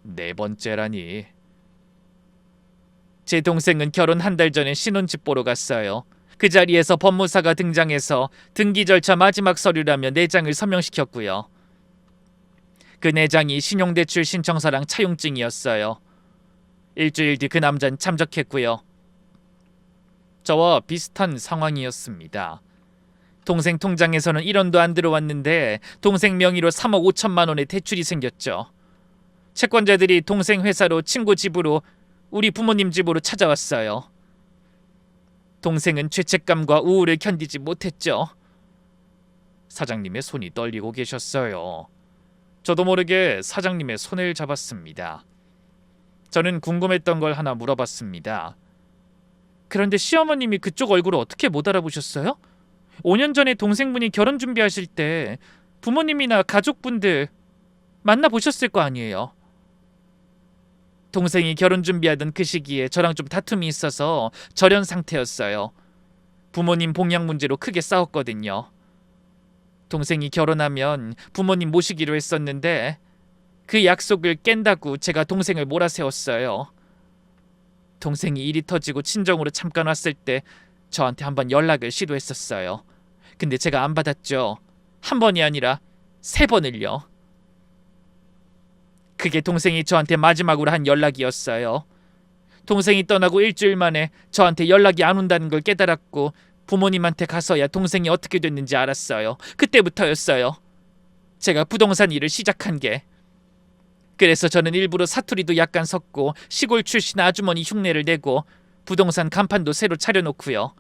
네 번째라니. 제 동생은 결혼 한 달 전에 신혼집 보러 갔어요. 그 자리에서 법무사가 등장해서 등기 절차 마지막 서류라며 내장을 서명시켰고요. 그 내장이 신용대출 신청서랑 차용증이었어요. 일주일 뒤 그 남자는 참적했고요. 저와 비슷한 상황이었습니다. 동생 통장에서는 1원도 안 들어왔는데 동생 명의로 3억 5천만 원의 대출이 생겼죠. 채권자들이 동생 회사로 친구 집으로 우리 부모님 집으로 찾아왔어요. 동생은 죄책감과 우울을 견디지 못했죠. 사장님의 손이 떨리고 계셨어요. 저도 모르게 사장님의 손을 잡았습니다. 저는 궁금했던 걸 하나 물어봤습니다. 그런데 시어머님이 그쪽 얼굴을 어떻게 못 알아보셨어요? 5년 전에 동생분이 결혼 준비하실 때 부모님이나 가족분들 만나보셨을 거 아니에요. 동생이 결혼 준비하던 그 시기에 저랑 좀 다툼이 있어서 절연 상태였어요. 부모님 봉양 문제로 크게 싸웠거든요. 동생이 결혼하면 부모님 모시기로 했었는데 그 약속을 깬다고 제가 동생을 몰아세웠어요. 동생이 일이 터지고 친정으로 잠깐 왔을 때 저한테 한번 연락을 시도했었어요. 근데 제가 안 받았죠. 한 번이 아니라 3번을요. 그게 동생이 저한테 마지막으로 한 연락이었어요. 동생이 떠나고 일주일 만에 저한테 연락이 안 온다는 걸 깨달았고 부모님한테 가서야 동생이 어떻게 됐는지 알았어요. 그때부터였어요. 제가 부동산 일을 시작한 게. 그래서 저는 일부러 사투리도 약간 섞고 시골 출신 아주머니 흉내를 내고 부동산 간판도 새로 차려놓고요.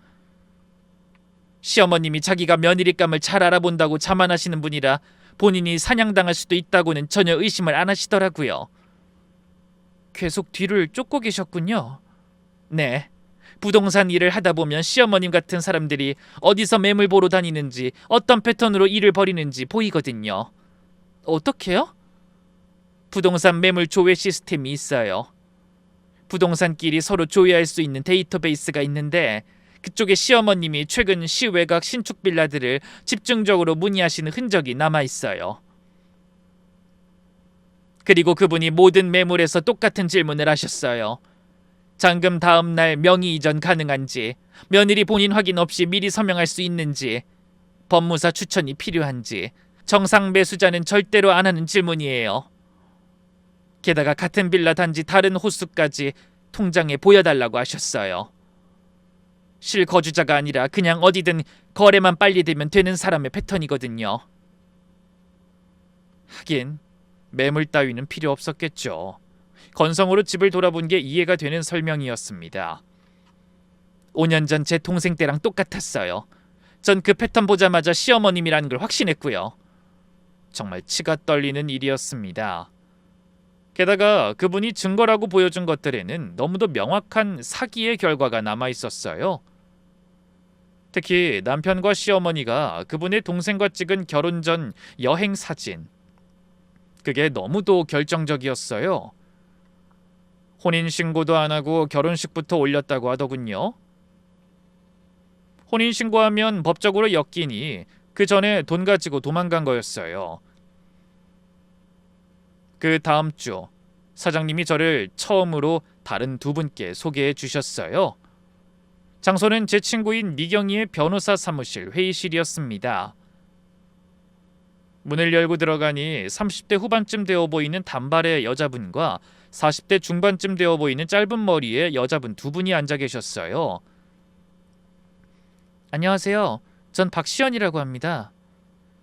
시어머님이 자기가 며느리감을 잘 알아본다고 자만하시는 분이라 본인이 사냥당할 수도 있다고는 전혀 의심을 안 하시더라고요. 계속 뒤를 쫓고 계셨군요. 네, 부동산 일을 하다 보면 시어머님 같은 사람들이 어디서 매물 보러 다니는지 어떤 패턴으로 일을 벌이는지 보이거든요. 어떻게요? 부동산 매물 조회 시스템이 있어요. 부동산끼리 서로 조회할 수 있는 데이터베이스가 있는데 그쪽에 시어머님이 최근 시외곽 신축 빌라들을 집중적으로 문의하시는 흔적이 남아 있어요. 그리고 그분이 모든 매물에서 똑같은 질문을 하셨어요. 잔금 다음 날 명의 이전 가능한지, 며느리 본인 확인 없이 미리 서명할 수 있는지, 법무사 추천이 필요한지, 정상 매수자는 절대로 안 하는 질문이에요. 게다가 같은 빌라 단지 다른 호수까지 통장에 보여달라고 하셨어요. 실거주자가 아니라 그냥 어디든 거래만 빨리 되면 되는 사람의 패턴이거든요. 하긴 매물 따위는 필요 없었겠죠. 건성으로 집을 돌아본 게 이해가 되는 설명이었습니다. 5년 전 제 동생 때랑 똑같았어요. 전 그 패턴 보자마자 시어머님이라는 걸 확신했고요. 정말 치가 떨리는 일이었습니다. 게다가 그분이 증거라고 보여준 것들에는 너무도 명확한 사기의 결과가 남아 있었어요. 특히 남편과 시어머니가 그분의 동생과 찍은 결혼 전 여행 사진. 그게 너무도 결정적이었어요. 혼인신고도 안 하고 결혼식부터 올렸다고 하더군요. 혼인신고하면 법적으로 엮이니 그 전에 돈 가지고 도망간 거였어요. 그 다음 주 사장님이 저를 처음으로 다른 두 분께 소개해 주셨어요. 장소는 제 친구인 미경이의 변호사 사무실 회의실이었습니다. 문을 열고 들어가니 30대 후반쯤 되어 보이는 단발의 여자분과 40대 중반쯤 되어 보이는 짧은 머리의 여자분 두 분이 앉아 계셨어요. 안녕하세요. 전 박시연이라고 합니다.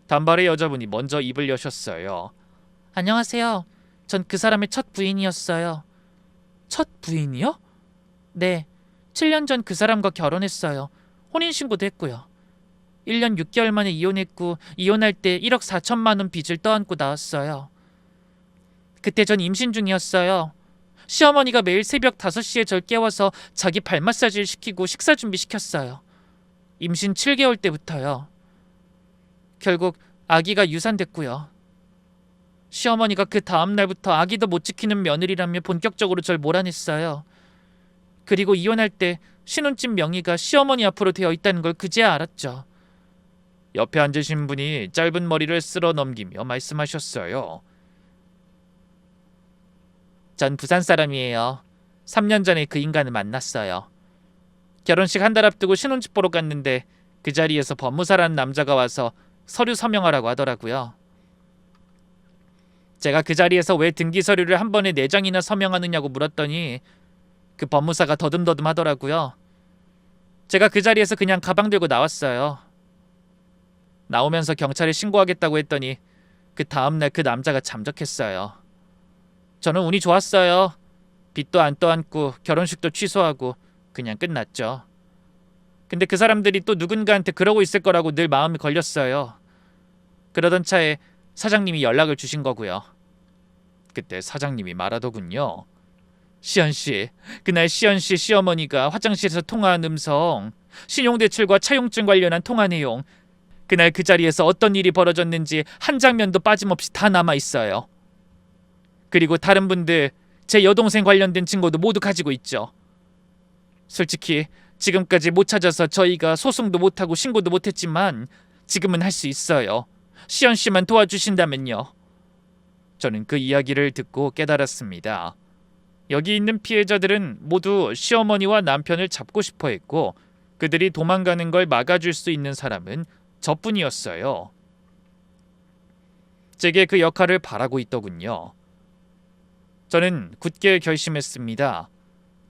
단발의 여자분이 먼저 입을 여셨어요. 안녕하세요. 전 그 사람의 첫 부인이었어요. 첫 부인이요? 네. 7년 전 그 사람과 결혼했어요. 혼인신고도 했고요. 1년 6개월 만에 이혼했고 이혼할 때 1억 4천만 원 빚을 떠안고 나왔어요. 그때 전 임신 중이었어요. 시어머니가 매일 새벽 5시에 절 깨워서 자기 발 마사지를 시키고 식사 준비시켰어요. 임신 7개월 때부터요. 결국 아기가 유산됐고요. 시어머니가 그 다음 날부터 아기도 못 지키는 며느리라며 본격적으로 절 몰아냈어요. 그리고 이혼할 때 신혼집 명의가 시어머니 앞으로 되어 있다는 걸 그제야 알았죠. 옆에 앉으신 분이 짧은 머리를 쓸어 넘기며 말씀하셨어요. 전 부산 사람이에요. 3년 전에 그 인간을 만났어요. 결혼식 한 달 앞두고 신혼집 보러 갔는데 그 자리에서 법무사라는 남자가 와서 서류 서명하라고 하더라고요. 제가 그 자리에서 왜 등기 서류를 한 번에 4장이나 서명하느냐고 물었더니 그 법무사가 더듬더듬 하더라고요. 제가 그 자리에서 그냥 가방 들고 나왔어요. 나오면서 경찰에 신고하겠다고 했더니 그 다음날 그 남자가 잠적했어요. 저는 운이 좋았어요. 빚도 안 떠안고 결혼식도 취소하고 그냥 끝났죠. 근데 그 사람들이 또 누군가한테 그러고 있을 거라고 늘 마음이 걸렸어요. 그러던 차에 사장님이 연락을 주신 거고요. 그때 사장님이 말하더군요. 시연씨, 그날 시연씨 시어머니가 화장실에서 통화한 음성, 신용대출과 차용증 관련한 통화 내용, 그날 그 자리에서 어떤 일이 벌어졌는지 한 장면도 빠짐없이 다 남아있어요. 그리고 다른 분들, 제 여동생 관련된 증거도 모두 가지고 있죠. 솔직히 지금까지 못 찾아서 저희가 소송도 못하고 신고도 못했지만 지금은 할 수 있어요. 시연씨만 도와주신다면요. 저는 그 이야기를 듣고 깨달았습니다. 여기 있는 피해자들은 모두 시어머니와 남편을 잡고 싶어 했고 그들이 도망가는 걸 막아줄 수 있는 사람은 저뿐이었어요. 제게 그 역할을 바라고 있더군요. 저는 굳게 결심했습니다.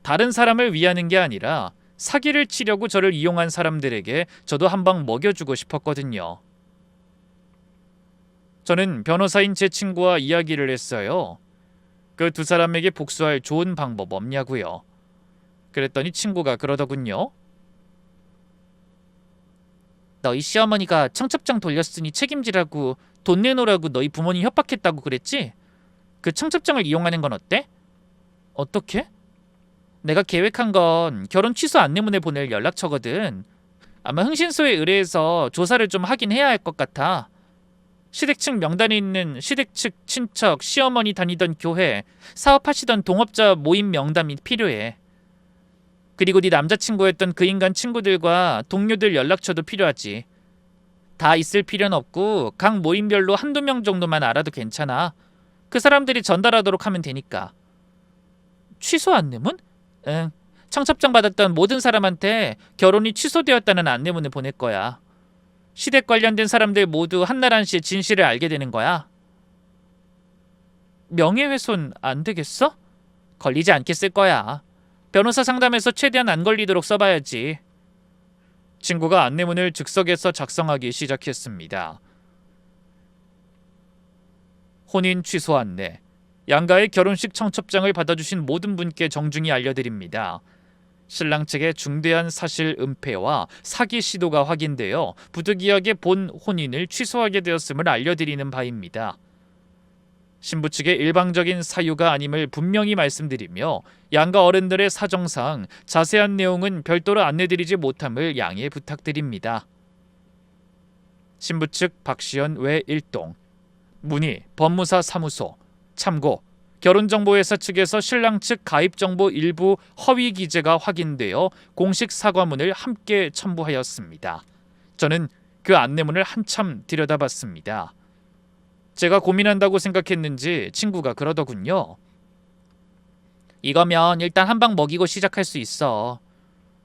다른 사람을 위하는 게 아니라 사기를 치려고 저를 이용한 사람들에게 저도 한 방 먹여주고 싶었거든요. 저는 변호사인 제 친구와 이야기를 했어요. 그 두 사람에게 복수할 좋은 방법 없냐고요. 그랬더니 친구가 그러더군요. 너희 시어머니가 청첩장 돌렸으니 책임지라고 돈 내놓으라고 너희 부모님 협박했다고 그랬지? 그 청첩장을 이용하는 건 어때? 어떻게? 내가 계획한 건 결혼 취소 안내문을 보낼 연락처거든. 아마 흥신소에 의뢰해서 조사를 좀 하긴 해야 할 것 같아. 시댁 측 명단에 있는 시댁 측 친척, 시어머니 다니던 교회, 사업하시던 동업자 모임 명단이 필요해. 그리고 네 남자친구였던 그 인간 친구들과 동료들 연락처도 필요하지. 다 있을 필요는 없고 각 모임별로 한두 명 정도만 알아도 괜찮아. 그 사람들이 전달하도록 하면 되니까. 취소 안내문? 응. 청첩장 받았던 모든 사람한테 결혼이 취소되었다는 안내문을 보낼 거야. 시댁 관련된 사람들 모두 한날 한시에 진실을 알게 되는 거야. 명예훼손 안 되겠어? 걸리지 않겠을 거야. 변호사 상담에서 최대한 안 걸리도록 써봐야지. 친구가 안내문을 즉석에서 작성하기 시작했습니다. 혼인 취소 안내. 양가의 결혼식 청첩장을 받아주신 모든 분께 정중히 알려드립니다. 신랑 측의 중대한 사실 은폐와 사기 시도가 확인되어 부득이하게 본 혼인을 취소하게 되었음을 알려드리는 바입니다. 신부 측의 일방적인 사유가 아님을 분명히 말씀드리며 양가 어른들의 사정상 자세한 내용은 별도로 안내드리지 못함을 양해 부탁드립니다. 신부 측 박시연 외 1동 문의 법무사 사무소. 참고 결혼정보회사 측에서 신랑 측 가입정보 일부 허위 기재가 확인되어 공식 사과문을 함께 첨부하였습니다. 저는 그 안내문을 한참 들여다봤습니다. 제가 고민한다고 생각했는지 친구가 그러더군요. 이거면 일단 한 방 먹이고 시작할 수 있어.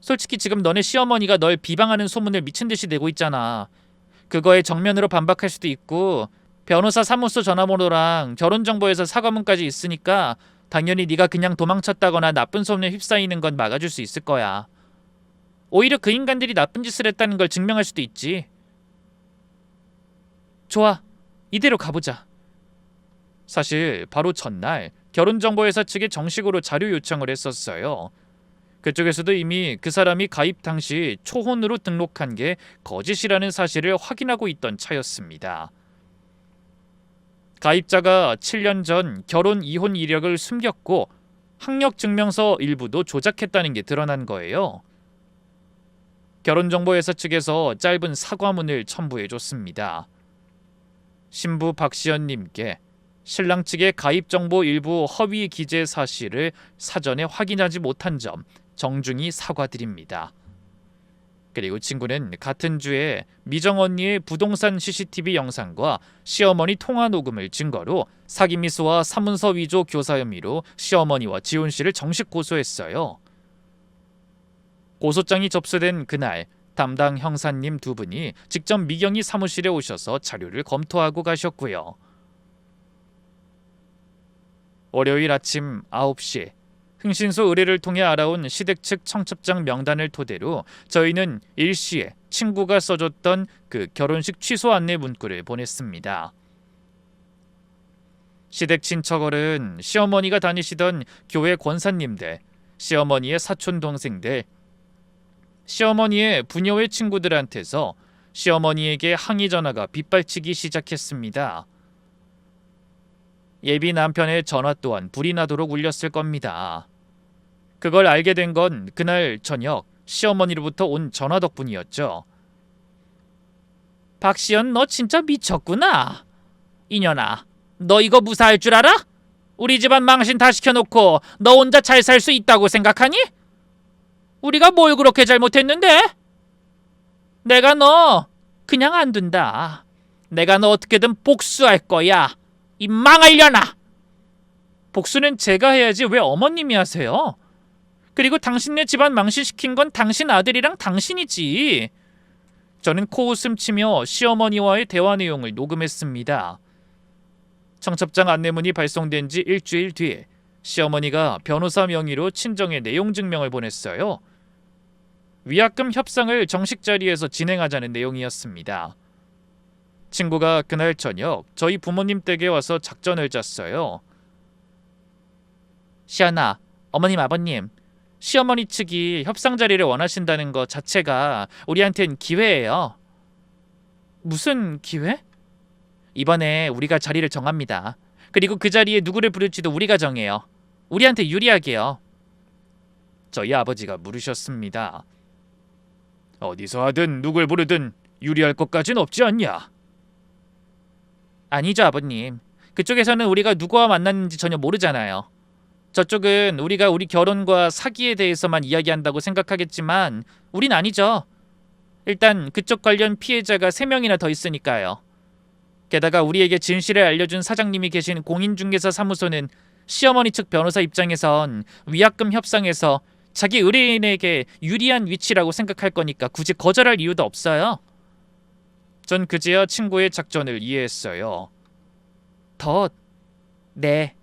솔직히 지금 너네 시어머니가 널 비방하는 소문을 미친 듯이 내고 있잖아. 그거에 정면으로 반박할 수도 있고 변호사 사무소 전화번호랑 결혼정보에서 사과문까지 있으니까 당연히 네가 그냥 도망쳤다거나 나쁜 소문에 휩싸이는 건 막아줄 수 있을 거야. 오히려 그 인간들이 나쁜 짓을 했다는 걸 증명할 수도 있지. 좋아. 이대로 가보자. 사실 바로 전날 결혼정보회사 측에 정식으로 자료 요청을 했었어요. 그쪽에서도 이미 그 사람이 가입 당시 초혼으로 등록한 게 거짓이라는 사실을 확인하고 있던 차였습니다. 가입자가 7년 전 결혼 이혼 이력을 숨겼고 학력증명서 일부도 조작했다는 게 드러난 거예요. 결혼정보회사 측에서 짧은 사과문을 첨부해줬습니다. 신부 박시연님께 신랑 측의 가입정보 일부 허위 기재 사실을 사전에 확인하지 못한 점 정중히 사과드립니다. 그리고 친구는 같은 주에 미정 언니의 부동산 CCTV 영상과 시어머니 통화 녹음을 증거로 사기미수와 사문서 위조 교사 혐의로 시어머니와 지훈 씨를 정식 고소했어요. 고소장이 접수된 그날 담당 형사님 두 분이 직접 미경이 사무실에 오셔서 자료를 검토하고 가셨고요. 월요일 아침 9시 흥신소 의뢰를 통해 알아온 시댁 측 청첩장 명단을 토대로 저희는 일시에 친구가 써줬던 그 결혼식 취소 안내 문구를 보냈습니다. 시댁 친척어른, 시어머니가 다니시던 교회 권사님들, 시어머니의 사촌 동생들, 시어머니의 부녀의 친구들한테서 시어머니에게 항의 전화가 빗발치기 시작했습니다. 예비 남편의 전화 또한 불이 나도록 울렸을 겁니다. 그걸 알게 된 건 그날 저녁 시어머니로부터 온 전화 덕분이었죠. 박시연, 너 진짜 미쳤구나. 이년아, 너 이거 무사할 줄 알아? 우리 집안 망신 다 시켜놓고 너 혼자 잘 살 수 있다고 생각하니? 우리가 뭘 그렇게 잘못했는데? 내가 너 그냥 안 둔다. 내가 너 어떻게든 복수할 거야. 이 망할려나. 복수는 제가 해야지 왜 어머님이 하세요? 그리고 당신네 집안 망신시킨 건 당신 아들이랑 당신이지. 저는 코웃음 치며 시어머니와의 대화 내용을 녹음했습니다. 청첩장 안내문이 발송된 지 일주일 뒤 시어머니가 변호사 명의로 친정에 내용 증명을 보냈어요. 위약금 협상을 정식 자리에서 진행하자는 내용이었습니다. 친구가 그날 저녁 저희 부모님 댁에 와서 작전을 짰어요. 시연아, 어머님 아버님, 시어머니 측이 협상 자리를 원하신다는 것 자체가 우리한텐 기회예요. 무슨 기회? 이번에 우리가 자리를 정합니다. 그리고 그 자리에 누구를 부를지도 우리가 정해요. 우리한테 유리하게요. 저희 아버지가 물으셨습니다. 어디서 하든 누굴 부르든 유리할 것까진 없지 않냐? 아니죠, 아버님. 그쪽에서는 우리가 누구와 만났는지 전혀 모르잖아요. 저쪽은 우리가 우리 결혼과 사기에 대해서만 이야기한다고 생각하겠지만 우린 아니죠. 일단 그쪽 관련 피해자가 3명이나 더 있으니까요. 게다가 우리에게 진실을 알려준 사장님이 계신 공인중개사 사무소는 시어머니 측 변호사 입장에선 위약금 협상에서 자기 의뢰인에게 유리한 위치라고 생각할 거니까 굳이 거절할 이유도 없어요. 전 그제야 친구의 작전을 이해했어요. 네.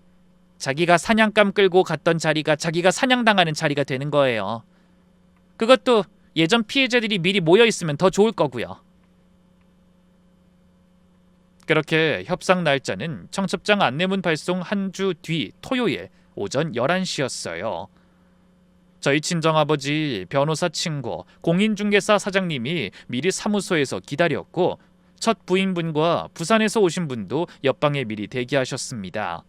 자기가 사냥감 끌고 갔던 자리가 자기가 사냥당하는 자리가 되는 거예요. 그것도 예전 피해자들이 미리 모여 있으면 더 좋을 거고요. 그렇게 협상 날짜는 청첩장 안내문 발송 한 주 뒤 토요일 오전 11시였어요. 저희 친정아버지, 변호사 친구, 공인중개사 사장님이 미리 사무소에서 기다렸고 첫 부인분과 부산에서 오신 분도 옆방에 미리 대기하셨습니다.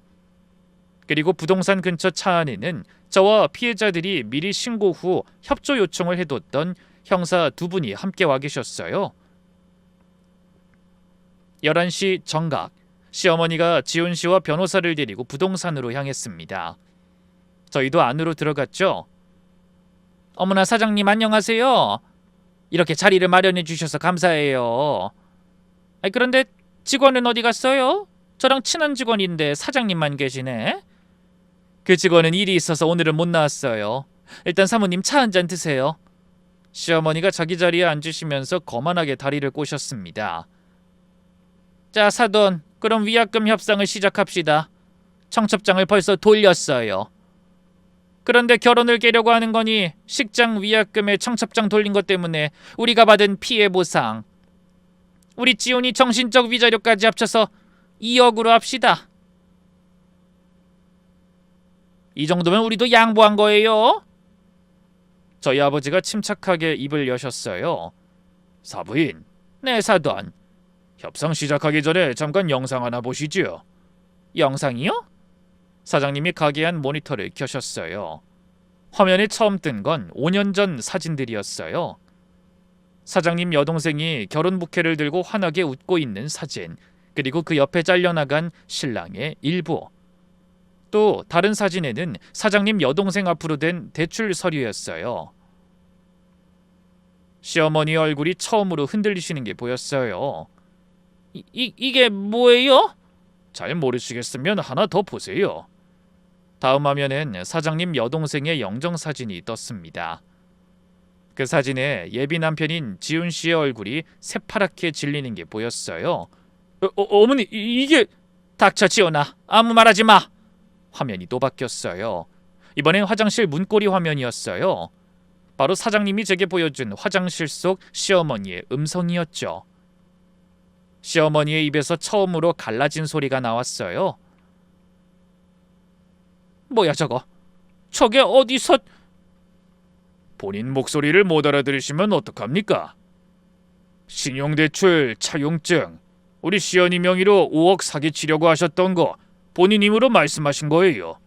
그리고 부동산 근처 차 안에는 저와 피해자들이 미리 신고 후 협조 요청을 해뒀던 형사 2분이 함께 와 계셨어요. 11시 정각, 시어머니가 지훈 씨와 변호사를 데리고 부동산으로 향했습니다. 저희도 안으로 들어갔죠. 어머나 사장님 안녕하세요. 이렇게 자리를 마련해 주셔서 감사해요. 그런데 직원은 어디 갔어요? 저랑 친한 직원인데 사장님만 계시네. 그 직원은 일이 있어서 오늘은 못 나왔어요. 일단 사모님 차 한 잔 드세요. 시어머니가 자기 자리에 앉으시면서 거만하게 다리를 꼬셨습니다. 자, 사돈, 그럼 위약금 협상을 시작합시다. 청첩장을 벌써 돌렸어요. 그런데 결혼을 깨려고 하는 거니 식장 위약금에 청첩장 돌린 것 때문에 우리가 받은 피해 보상, 우리 지훈이 정신적 위자료까지 합쳐서 2억으로 합시다. 이 정도면 우리도 양보한 거예요. 저희 아버지가 침착하게 입을 여셨어요. 사부인, 네, 사돈. 협상 시작하기 전에 잠깐 영상 하나 보시지요. 영상이요? 사장님이 가게 안 모니터를 켜셨어요. 화면에 처음 뜬 건 5년 전 사진들이었어요. 사장님 여동생이 결혼 부케를 들고 환하게 웃고 있는 사진, 그리고 그 옆에 잘려나간 신랑의 일부. 또 다른 사진에는 사장님 여동생 앞으로 된 대출 서류였어요. 시어머니 얼굴이 처음으로 흔들리시는 게 보였어요. 이게 뭐예요? 잘 모르시겠으면 하나 더 보세요. 다음 화면엔 사장님 여동생의 영정사진이 떴습니다. 그 사진에 예비 남편인 지훈 씨의 얼굴이 새파랗게 질리는 게 보였어요. 어머니, 이게... 닥쳐 지훈아, 아무 말하지 마. 화면이 또 바뀌었어요. 이번엔 화장실 문고리 화면이었어요. 바로 사장님이 제게 보여준 화장실 속 시어머니의 음성이었죠. 시어머니의 입에서 처음으로 갈라진 소리가 나왔어요. 뭐야 저거? 저게 어디서... 본인 목소리를 못 알아들으시면 어떡합니까? 신용대출 차용증, 우리 시연이 명의로 5억 사기치려고 하셨던 거 본인 힘으로 말씀하신 거예요.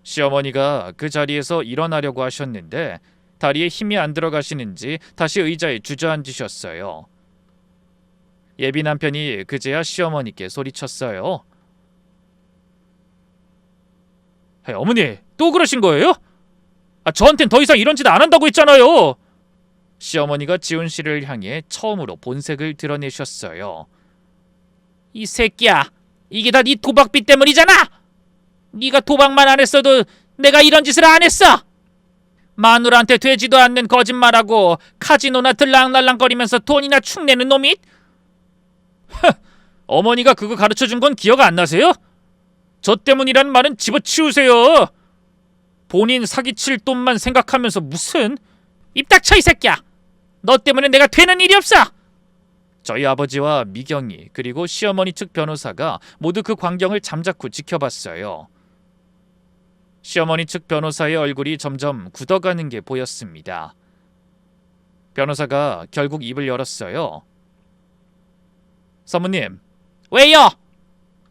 시어머니가 그 자리에서 일어나려고 하셨는데 다리에 힘이 안 들어가시는지 다시 의자에 주저앉으셨어요. 예비 남편이 그제야 시어머니께 소리쳤어요. 어머니, 또 그러신 거예요? 저한텐 더 이상 이런 짓 안 한다고 했잖아요. 시어머니가 지훈 씨를 향해 처음으로 본색을 드러내셨어요. 이 새끼야, 이게 다 네 도박비 때문이잖아. 네가 도박만 안 했어도 내가 이런 짓을 안 했어. 마누라한테 되지도 않는 거짓말하고 카지노나 들락날락거리면서 돈이나 축내는 놈이... 어머니가 그거 가르쳐준 건 기억 안 나세요? 저 때문이란 말은 집어치우세요. 본인 사기칠 돈만 생각하면서 무슨... 입 닥쳐 이 새끼야. 너 때문에 내가 되는 일이 없어. 저희 아버지와 미경이 그리고 시어머니 측 변호사가 모두 그 광경을 잠자코 지켜봤어요. 시어머니 측 변호사의 얼굴이 점점 굳어가는 게 보였습니다. 변호사가 결국 입을 열었어요. 사모님. 왜요?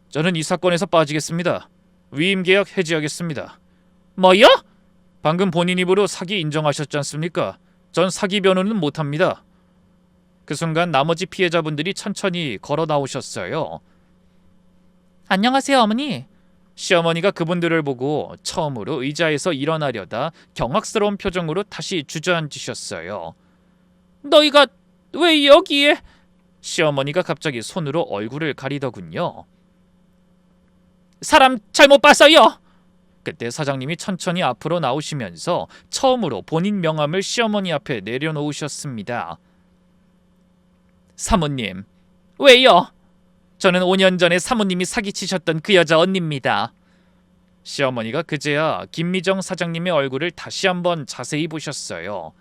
저는 이 사건에서 빠지겠습니다. 위임 계약 해지하겠습니다. 뭐요? 방금 본인 입으로 사기 인정하셨지 않습니까? 전 사기 변호는 못합니다. 그 순간 나머지 피해자분들이 천천히 걸어 나오셨어요. 안녕하세요, 어머니. 시어머니가 그분들을 보고 처음으로 의자에서 일어나려다 경악스러운 표정으로 다시 주저앉으셨어요. 너희가 왜 여기에? 시어머니가 갑자기 손으로 얼굴을 가리더군요. 사람 잘못 봤어요. 그때 사장님이 천천히 앞으로 나오시면서 처음으로 본인 명함을 시어머니 앞에 내려놓으셨습니다. 사모님, 왜요? 저는 5년 전에 사모님이 사기치셨던 그 여자 언니입니다. 시어머니가 그제야 김미정 사장님의 얼굴을 다시 한번 자세히 보셨어요.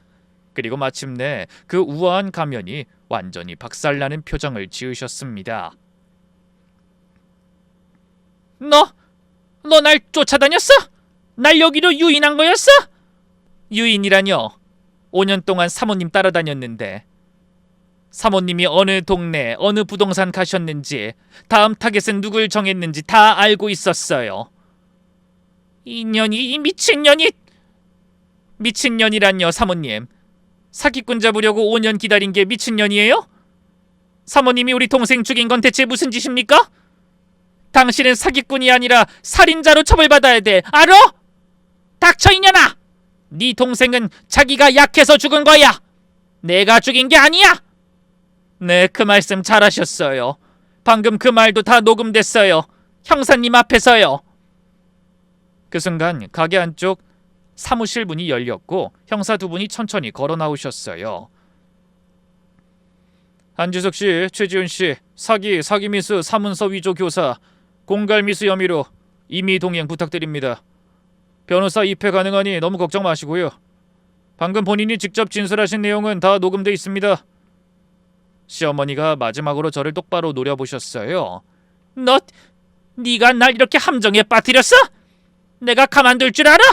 그리고 마침내 그 우아한 가면이 완전히 박살나는 표정을 지으셨습니다. 너 날 쫓아다녔어? 날 여기로 유인한 거였어? 유인이라뇨. 5년 동안 사모님 따라다녔는데 사모님이 어느 동네 어느 부동산 가셨는지 다음 타겟은 누굴 정했는지 다 알고 있었어요. 이 미친년이. 미친년이란요, 사모님. 사기꾼 잡으려고 5년 기다린 게 미친년이에요? 사모님이 우리 동생 죽인 건 대체 무슨 짓입니까? 당신은 사기꾼이 아니라 살인자로 처벌받아야 돼. 알아? 닥쳐 이년아. 네 동생은 자기가 약해서 죽은 거야. 내가 죽인 게 아니야. 네, 그 말씀 잘하셨어요. 방금 그 말도 다 녹음됐어요. 형사님 앞에서요. 그 순간 가게 안쪽 사무실 문이 열렸고 형사 두 분이 천천히 걸어 나오셨어요. 한지석 씨, 최지훈 씨, 사기미수 사문서 위조 교사, 공갈미수 혐의로 임의 동행 부탁드립니다. 변호사 입회 가능하니 너무 걱정 마시고요. 방금 본인이 직접 진술하신 내용은 다 녹음돼 있습니다. 시어머니가 마지막으로 저를 똑바로 노려보셨어요. 네가 날 이렇게 함정에 빠뜨렸어? 내가 가만둘 줄 알아?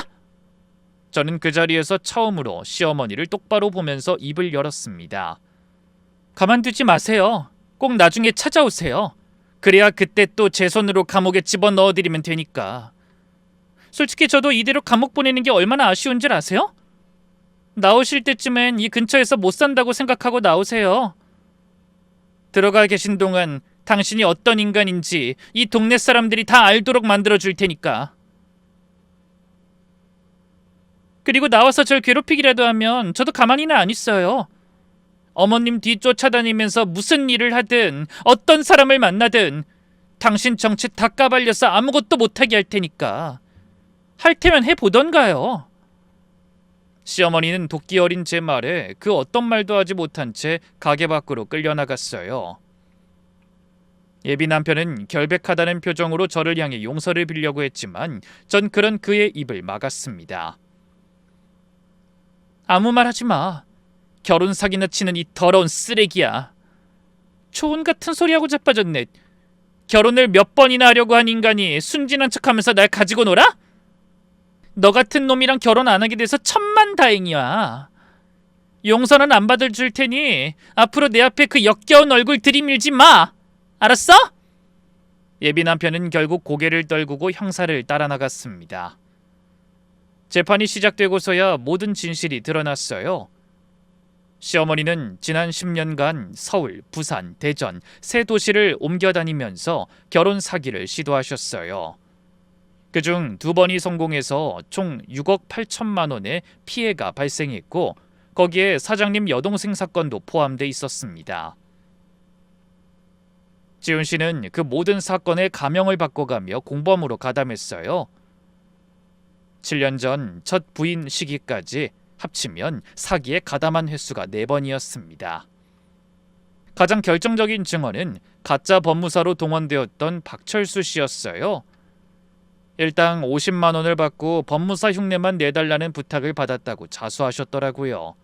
저는 그 자리에서 처음으로 시어머니를 똑바로 보면서 입을 열었습니다. 가만두지 마세요. 꼭 나중에 찾아오세요. 그래야 그때 또 제 손으로 감옥에 집어넣어드리면 되니까. 솔직히 저도 이대로 감옥 보내는 게 얼마나 아쉬운 줄 아세요? 나오실 때쯤엔 이 근처에서 못 산다고 생각하고 나오세요. 들어가 계신 동안 당신이 어떤 인간인지 이 동네 사람들이 다 알도록 만들어줄 테니까. 그리고 나와서 절 괴롭히기라도 하면 저도 가만히는 안 있어요. 어머님 뒤 쫓아다니면서 무슨 일을 하든 어떤 사람을 만나든 당신 정체 다 까발려서 아무것도 못하게 할 테니까. 할 테면 해보던가요. 시어머니는 도끼 어린 제 말에 그 어떤 말도 하지 못한 채 가게 밖으로 끌려나갔어요. 예비 남편은 결백하다는 표정으로 저를 향해 용서를 빌려고 했지만 전 그런 그의 입을 막았습니다. 아무 말 하지 마. 결혼 사기나 치는 이 더러운 쓰레기야. 초혼 같은 소리하고 자빠졌네. 결혼을 몇 번이나 하려고 한 인간이 순진한 척하면서 날 가지고 놀아? 너 같은 놈이랑 결혼 안 하게 돼서 천만다행이야. 용서는 안 받을 줄 테니 앞으로 내 앞에 그 역겨운 얼굴 들이밀지 마. 알았어? 예비 남편은 결국 고개를 떨구고 형사를 따라 나갔습니다. 재판이 시작되고서야 모든 진실이 드러났어요. 시어머니는 지난 10년간 서울, 부산, 대전 세 도시를 옮겨 다니면서 결혼 사기를 시도하셨어요. 그중 2번이 성공해서 총 6억 8천만 원의 피해가 발생했고 거기에 사장님 여동생 사건도 포함돼 있었습니다. 지훈 씨는 그 모든 사건의 감형을 바꿔가며 공범으로 가담했어요. 7년 전 첫 부인 시기까지 합치면 사기에 가담한 횟수가 4번이었습니다. 가장 결정적인 증언은 가짜 법무사로 동원되었던 박철수 씨였어요. 일당 50만 원을 받고 법무사 흉내만 내달라는 부탁을 받았다고 자수하셨더라고요.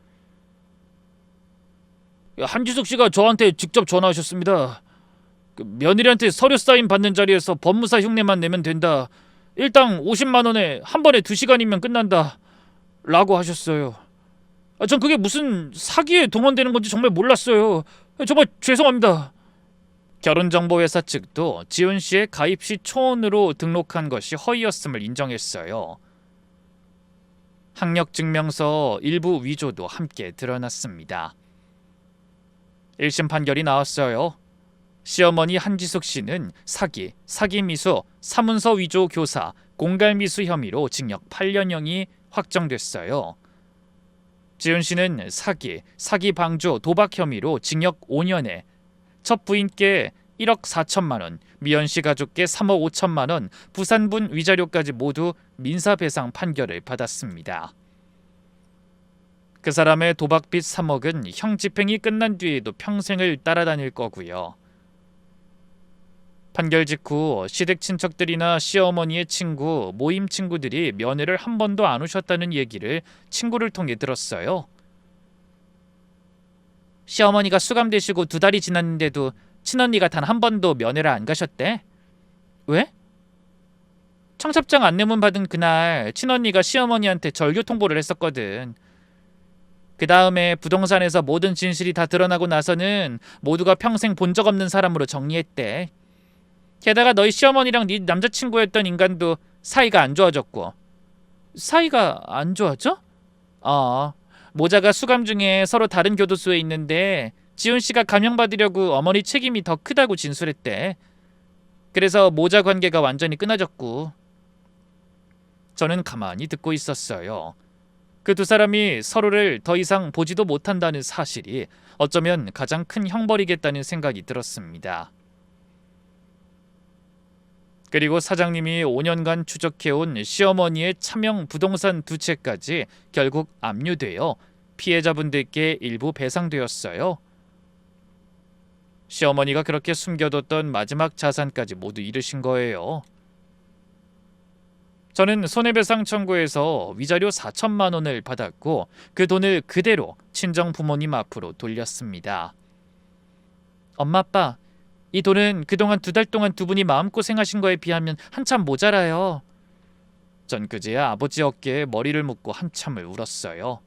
한지석 씨가 저한테 직접 전화하셨습니다. 며느리한테 서류 사인 받는 자리에서 법무사 흉내만 내면 된다. 일당 50만 원에 한 번에 2시간이면 끝난다. 라고 하셨어요. 전 그게 무슨 사기에 동원되는 건지 정말 몰랐어요. 정말 죄송합니다. 결혼정보회사 측도 지훈 씨의 가입 시 초혼으로 등록한 것이 허위였음을 인정했어요. 학력증명서 일부 위조도 함께 드러났습니다. 1심 판결이 나왔어요. 시어머니 한지숙 씨는 사기, 사기미수, 사문서 위조 교사, 공갈미수 혐의로 징역 8년형이 확정됐어요. 지은 씨는 사기, 사기 방조, 도박 혐의로 징역 5년에 첫 부인께 1억 4천만 원, 미연 씨 가족께 3억 5천만 원, 부산분 위자료까지 모두 민사배상 판결을 받았습니다. 그 사람의 도박빚 3억은 형 집행이 끝난 뒤에도 평생을 따라다닐 거고요. 판결 직후 시댁 친척들이나 시어머니의 친구, 모임 친구들이 면회를 한 번도 안 오셨다는 얘기를 친구를 통해 들었어요. 시어머니가 수감되시고 2달이 지났는데도 친언니가 단 한 번도 면회를 안 가셨대? 왜? 청첩장 안내문 받은 그날 친언니가 시어머니한테 절교 통보를 했었거든. 그 다음에 부동산에서 모든 진실이 다 드러나고 나서는 모두가 평생 본 적 없는 사람으로 정리했대. 게다가 너희 시어머니랑 네 남자친구였던 인간도 사이가 안 좋아졌고. 사이가 안 좋아져? 모자가 수감 중에 서로 다른 교도소에 있는데 지훈 씨가 감형받으려고 어머니 책임이 더 크다고 진술했대. 그래서 모자 관계가 완전히 끊어졌고. 저는 가만히 듣고 있었어요. 그 두 사람이 서로를 더 이상 보지도 못한다는 사실이 어쩌면 가장 큰 형벌이겠다는 생각이 들었습니다. 그리고 사장님이 5년간 추적해온 시어머니의 차명 부동산 2채까지 결국 압류되어 피해자분들께 일부 배상되었어요. 시어머니가 그렇게 숨겨뒀던 마지막 자산까지 모두 잃으신 거예요. 저는 손해배상 청구에서 위자료 4천만 원을 받았고 그 돈을 그대로 친정 부모님 앞으로 돌렸습니다. 엄마 아빠, 이 돈은 그동안 2달 동안 두 분이 마음고생하신 거에 비하면 한참 모자라요. 전 그제야 아버지 어깨에 머리를 묻고 한참을 울었어요.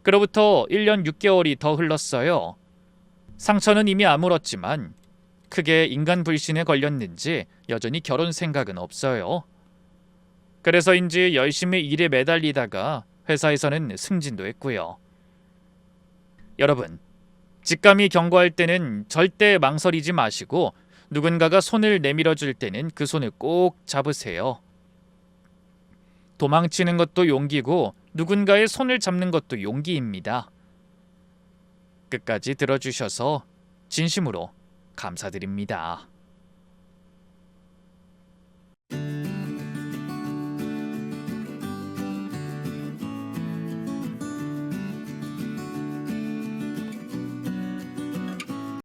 그로부터 1년 6개월이 더 흘렀어요. 상처는 이미 아물었지만 크게 인간 불신에 걸렸는지 여전히 결혼 생각은 없어요. 그래서인지 열심히 일에 매달리다가 회사에서는 승진도 했고요. 여러분, 직감이 경고할 때는 절대 망설이지 마시고 누군가가 손을 내밀어 줄 때는 그 손을 꼭 잡으세요. 도망치는 것도 용기고 누군가의 손을 잡는 것도 용기입니다. 끝까지 들어주셔서 진심으로 감사드립니다.